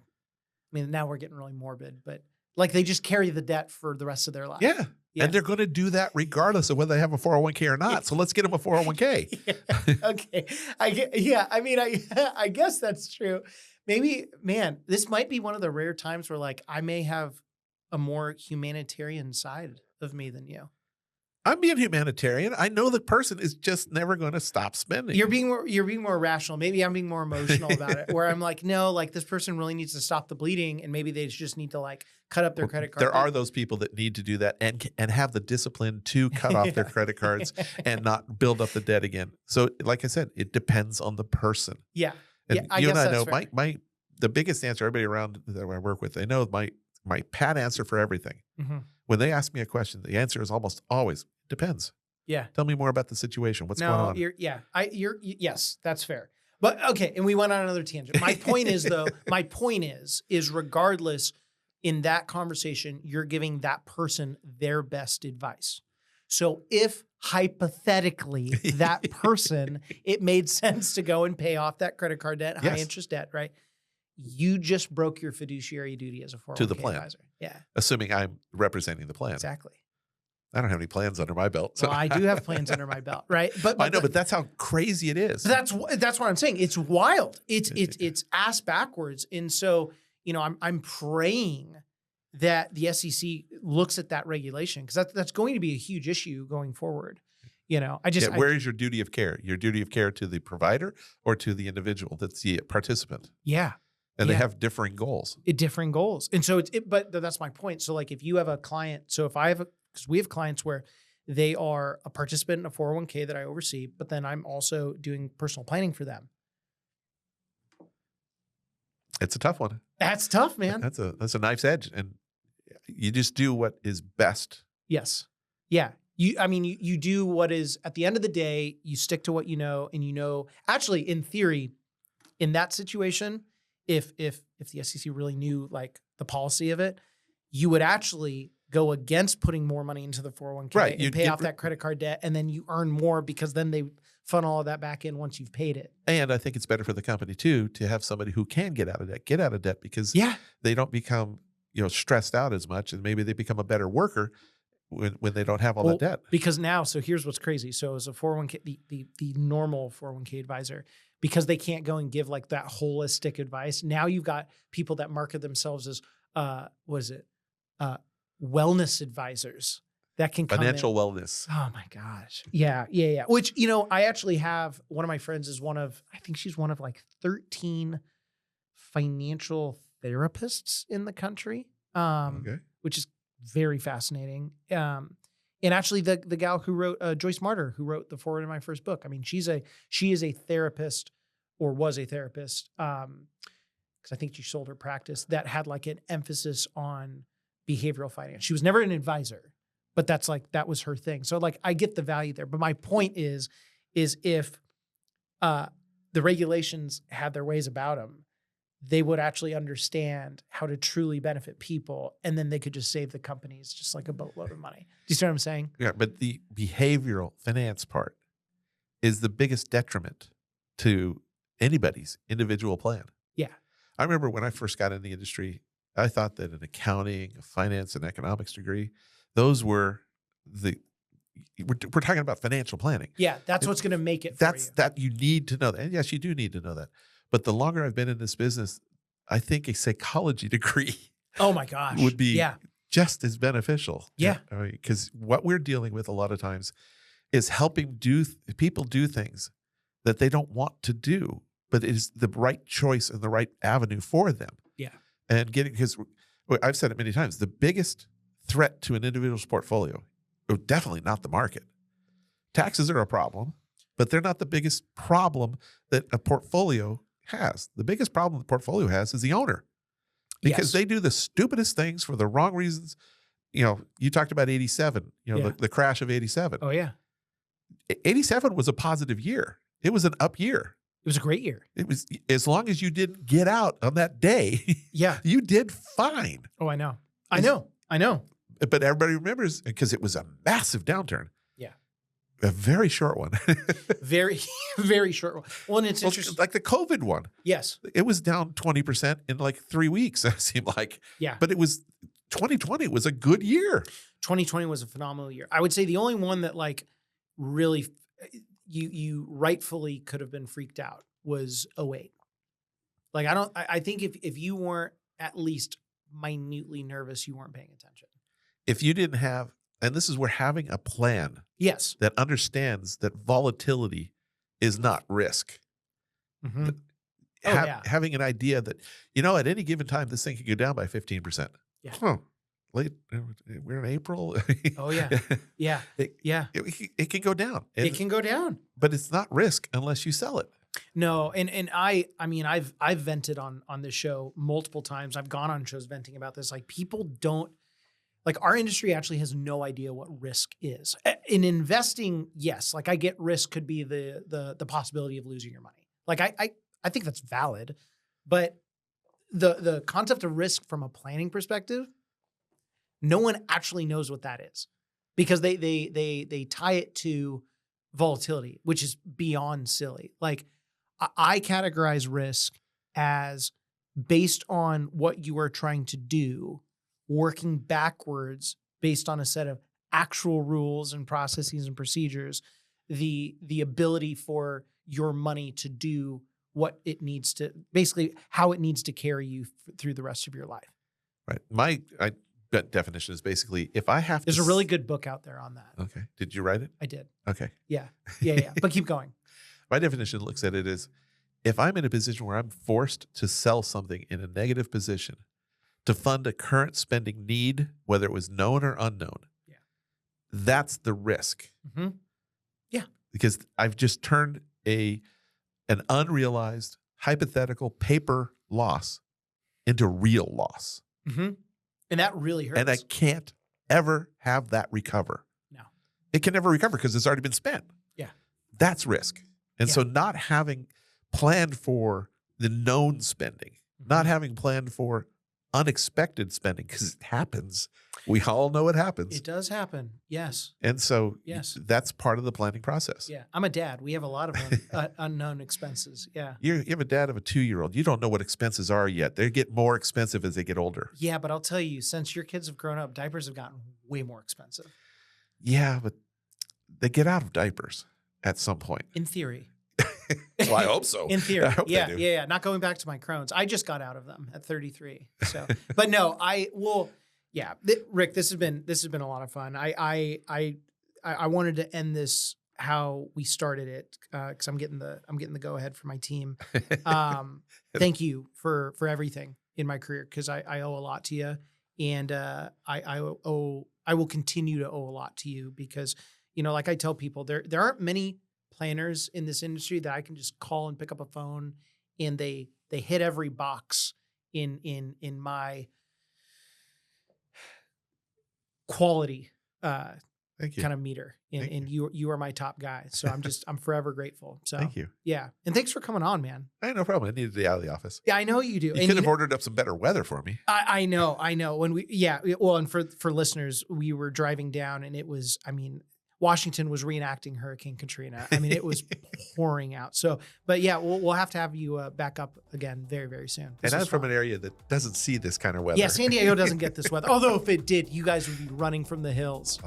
now we're getting really morbid, but like they just carry the debt for the rest of their life. Yeah. Yeah. And they're going to do that regardless of whether they have a 401k or not. So let's get them a 401k. Yeah. Okay. I guess that's true. Maybe, man, this might be one of the rare times where like I may have a more humanitarian side of me than you. I'm being humanitarian. I know the person is just never going to stop spending. You're being more rational. Maybe I'm being more emotional about it, where I'm like, no, like this person really needs to stop the bleeding, and maybe they just need to like cut up their credit card. There are those people that need to do that and have the discipline to cut off their credit cards and not build up the debt again. So, like I said, it depends on the person. Yeah. And Yeah, I you guess and I know that's fair. the biggest answer, everybody around that I work with, they know my pat answer for everything. Mhm. When they ask me a question, the answer is almost always depends. Yeah. Tell me more about the situation. What's going on? Yes, that's fair. But okay, and we went on another tangent. My point is though, is regardless in that conversation, you're giving that person their best advice. So if hypothetically that person, it made sense to go and pay off that credit card debt, high Yes. interest debt, right? You just broke your fiduciary duty as a 401k To the plan. advisor. Yeah, Assuming I'm representing the plan. exactly. I don't have any plans under my belt. So Well, I do have plans under my belt, right? But I know, but that's how crazy it is. That's what I'm saying. It's wild. It's ass backwards. And so, I'm praying that the SEC looks at that regulation because that's going to be a huge issue going forward. Where is your duty of care? Your duty of care to the provider or to the individual that's the participant? Yeah. And they Yeah. have differing goals. Differing goals. And so but that's my point. So like if you have a client, so if because we have clients where they are a participant in a 401k that I oversee, but then I'm also doing personal planning for them. It's a tough one. That's tough, man. That's a knife's edge. And you just do what is best. Yes. Yeah. You do what is at the end of the day, you stick to what you know, and actually in theory, in that situation, if the SEC really knew like the policy of it, you would actually go against putting more money into the 401k Right. and You'd pay get off that credit card debt, and then you earn more because then they funnel all of that back in once you've paid it. And I think it's better for the company too to have somebody who can get out of debt because they don't become stressed out as much, and maybe they become a better worker when they don't have all that debt. Because now, so here's what's crazy. So as a 401k, the normal 401k advisor, because they can't go and give like that holistic advice. Now you've got people that market themselves as wellness advisors that can come Financial in. wellness. Oh my gosh. Yeah. Which, I actually have one of my friends is I think she's one of like 13 financial therapists in the country. Okay. Which is very fascinating. And actually the gal who wrote Joyce Martyr, who wrote the foreword in my first book. I mean, she is a therapist or was a therapist. Cause I think she sold her practice that had like an emphasis on behavioral finance. She was never an advisor, but that was her thing. So like, I get the value there, but my point is if the regulations had their ways about them, they would actually understand how to truly benefit people. And then they could just save the companies just like a boatload of money. Do you see what I'm saying? Yeah, but the behavioral finance part is the biggest detriment to anybody's individual plan. Yeah. I remember when I first got in the industry, I thought that an accounting, a finance, and economics degree, those were we're talking about financial planning. Yeah. That's what's going to make it for you. That you need to know that. And yes, you do need to know that. But the longer I've been in this business, I think a psychology degree Oh my gosh. would be Yeah. just as beneficial. Yeah. Because what we're dealing with a lot of times is helping people do things that they don't want to do, but it is the right choice and the right avenue for them. Yeah. And because I've said it many times, the biggest threat to an individual's portfolio, definitely not the market. Taxes are a problem, but they're not the biggest problem that a portfolio has. The biggest problem the portfolio has is the owner, because they do the stupidest things for the wrong reasons. You talked about 87, the crash of 87. Oh yeah. 87 was a positive year. It was an up year. It was a great year. It was, as long as you didn't get out on that day, Yeah. you did fine. Oh, I know. I know. But everybody remembers, because it was a massive downturn. Yeah. A very short one. Very, very short one. Well, and it's interesting. Like the COVID one. Yes. It was down 20% in like 3 weeks, it seemed like. Yeah. But 2020 was a good year. 2020 was a phenomenal year. I would say the only one that like really you rightfully could have been freaked out was 08. Like I think if you weren't at least minutely nervous, you weren't paying attention. If you didn't have, and this is where having a plan Yes. that understands that volatility is not risk. Mm-hmm. Having an idea that, at any given time, this thing could go down by 15%. Yeah. Huh. We're in April. Oh yeah. Yeah. It can go down. It can go down. But it's not risk unless you sell it. No, and I mean I've vented on this show multiple times. I've gone on shows venting about this. Like people don't, like our industry actually has no idea what risk is. In investing, yes, like I get risk could be the possibility of losing your money. Like I think that's valid, but the concept of risk from a planning perspective, no one actually knows what that is, because they tie it to volatility, which is beyond silly. Like I categorize risk as based on what you are trying to do, working backwards based on a set of actual rules and processes and procedures, the ability for your money to do what it needs to, basically how it needs to carry you through the rest of your life. Right. My definition is basically, if I have There's a really good book out there on that. Okay. Did you write it? I did. Okay. Yeah. But keep going. My definition looks at it as, if I'm in a position where I'm forced to sell something in a negative position to fund a current spending need, whether it was known or unknown, that's the risk. Mm-hmm. Yeah. Because I've just turned an unrealized hypothetical paper loss into real loss. Mm-hmm. And that really hurts. And I can't ever have that recover. No. It can never recover because it's already been spent. Yeah. That's risk. And so not having planned for the known spending, not having planned for unexpected spending, because it happens. We all know it happens. It does happen. Yes. And so Yes. that's part of the planning process. Yeah. I'm a dad. We have a lot of unknown expenses. Yeah. You have a dad of a 2-year-old. You don't know what expenses are yet. They get more expensive as they get older. Yeah, but I'll tell you, since your kids have grown up, diapers have gotten way more expensive. Yeah, but they get out of diapers at some point. In theory. Well, I hope so. In theory. I hope they do. Yeah. Not going back to my Crohn's. I just got out of them at 33. So, but no, Rick, this has been a lot of fun. I wanted to end this how we started it, because I'm getting the go ahead for my team. Thank you for everything in my career, because I owe a lot to you, and I will continue to owe a lot to you, because like I tell people, there aren't many planners in this industry that I can just call and pick up a phone and they hit every box in my quality Thank you. kind of meter. And you are my top guy. So I'm forever grateful. So Thank you. Yeah. And thanks for coming on, man. I had no problem. I needed to be out of the office. Yeah, I know you do. You could have ordered up some better weather for me. I know. Well, and for listeners, we were driving down and it was, Washington was reenacting Hurricane Katrina. It was pouring out. So, but yeah, we'll have to have you back up again very, very soon. And I'm from an area that doesn't see this kind of weather. Yeah, San Diego doesn't get this weather. Although if it did, you guys would be running from the hills.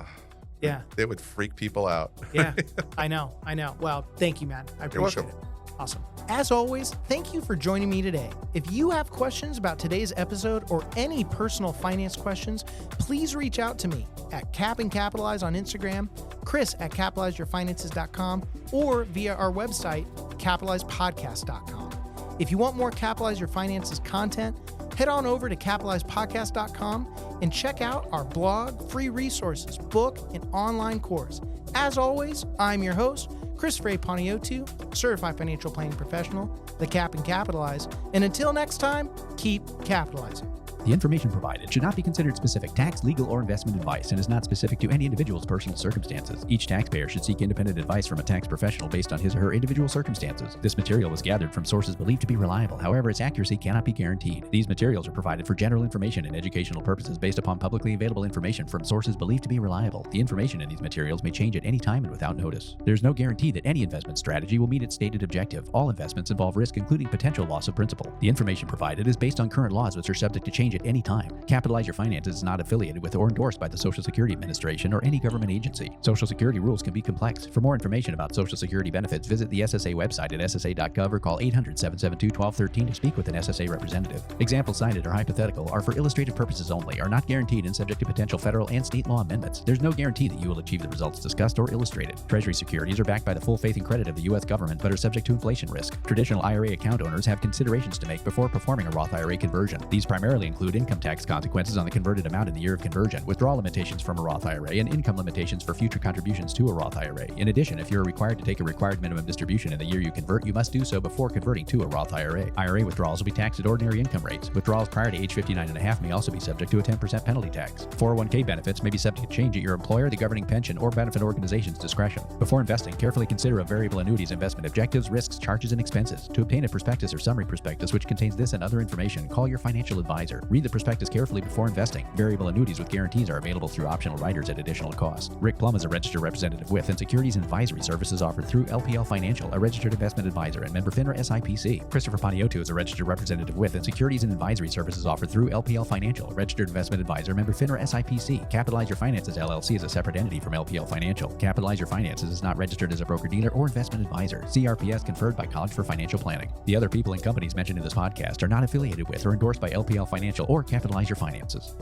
Yeah. It would freak people out. Yeah, I know. Well, thank you, man. I appreciate it. Awesome. As always, thank you for joining me today. If you have questions about today's episode or any personal finance questions, please reach out to me at Cap and Capitalize on Instagram, Chris at capitalizeyourfinances.com, or via our website, capitalizepodcast.com. If you want more Capitalize Your Finances content, head on over to capitalizepodcast.com and check out our blog, free resources, book, and online course. As always, I'm your host, Chris Panayiotou, Certified Financial Planning Professional, the Cap and Capitalize. And until next time, keep capitalizing. The information provided should not be considered specific tax, legal, or investment advice and is not specific to any individual's personal circumstances. Each taxpayer should seek independent advice from a tax professional based on his or her individual circumstances. This material was gathered from sources believed to be reliable. However, its accuracy cannot be guaranteed. These materials are provided for general information and educational purposes based upon publicly available information from sources believed to be reliable. The information in these materials may change at any time and without notice. There is no guarantee that any investment strategy will meet its stated objective. All investments involve risk, including potential loss of principal. The information provided is based on current laws, which are subject to change at any time. Capitalize Your Finances is not affiliated with or endorsed by the Social Security Administration or any government agency. Social Security rules can be complex. For more information about Social Security benefits, visit the SSA website at ssa.gov or call 800-772-1213 to speak with an SSA representative. Examples cited are hypothetical, are for illustrative purposes only, are not guaranteed, and subject to potential federal and state law amendments. There's no guarantee that you will achieve the results discussed or illustrated. Treasury securities are backed by the full faith and credit of the U.S. government but are subject to inflation risk. Traditional IRA account owners have considerations to make before performing a Roth IRA conversion. These primarily include income tax consequences on the converted amount in the year of conversion, withdrawal limitations from a Roth IRA, and income limitations for future contributions to a Roth IRA. In addition, if you're required to take a required minimum distribution in the year you convert, you must do so before converting to a Roth IRA. IRA withdrawals will be taxed at ordinary income rates. Withdrawals prior to age 59.5 may also be subject to a 10% penalty tax. 401k benefits may be subject to change at your employer, the governing pension, or benefit organization's discretion. Before investing, carefully consider a variable annuity's investment objectives, risks, charges, and expenses. To obtain a prospectus or summary prospectus which contains this and other information, call your financial advisor. Read the prospectus carefully before investing. Variable annuities with guarantees are available through optional riders at additional cost. Rick Plum is a registered representative with and securities and advisory services offered through LPL Financial, a registered investment advisor and member FINRA SIPC. Christopher Panayiotou is a registered representative with and securities and advisory services offered through LPL Financial, a registered investment advisor, member FINRA SIPC. Capitalize Your Finances LLC is a separate entity from LPL Financial. Capitalize Your Finances is not registered as a broker-dealer or investment advisor. CRPS conferred by College for Financial Planning. The other people and companies mentioned in this podcast are not affiliated with or endorsed by LPL Financial or Capitalize Your Finances.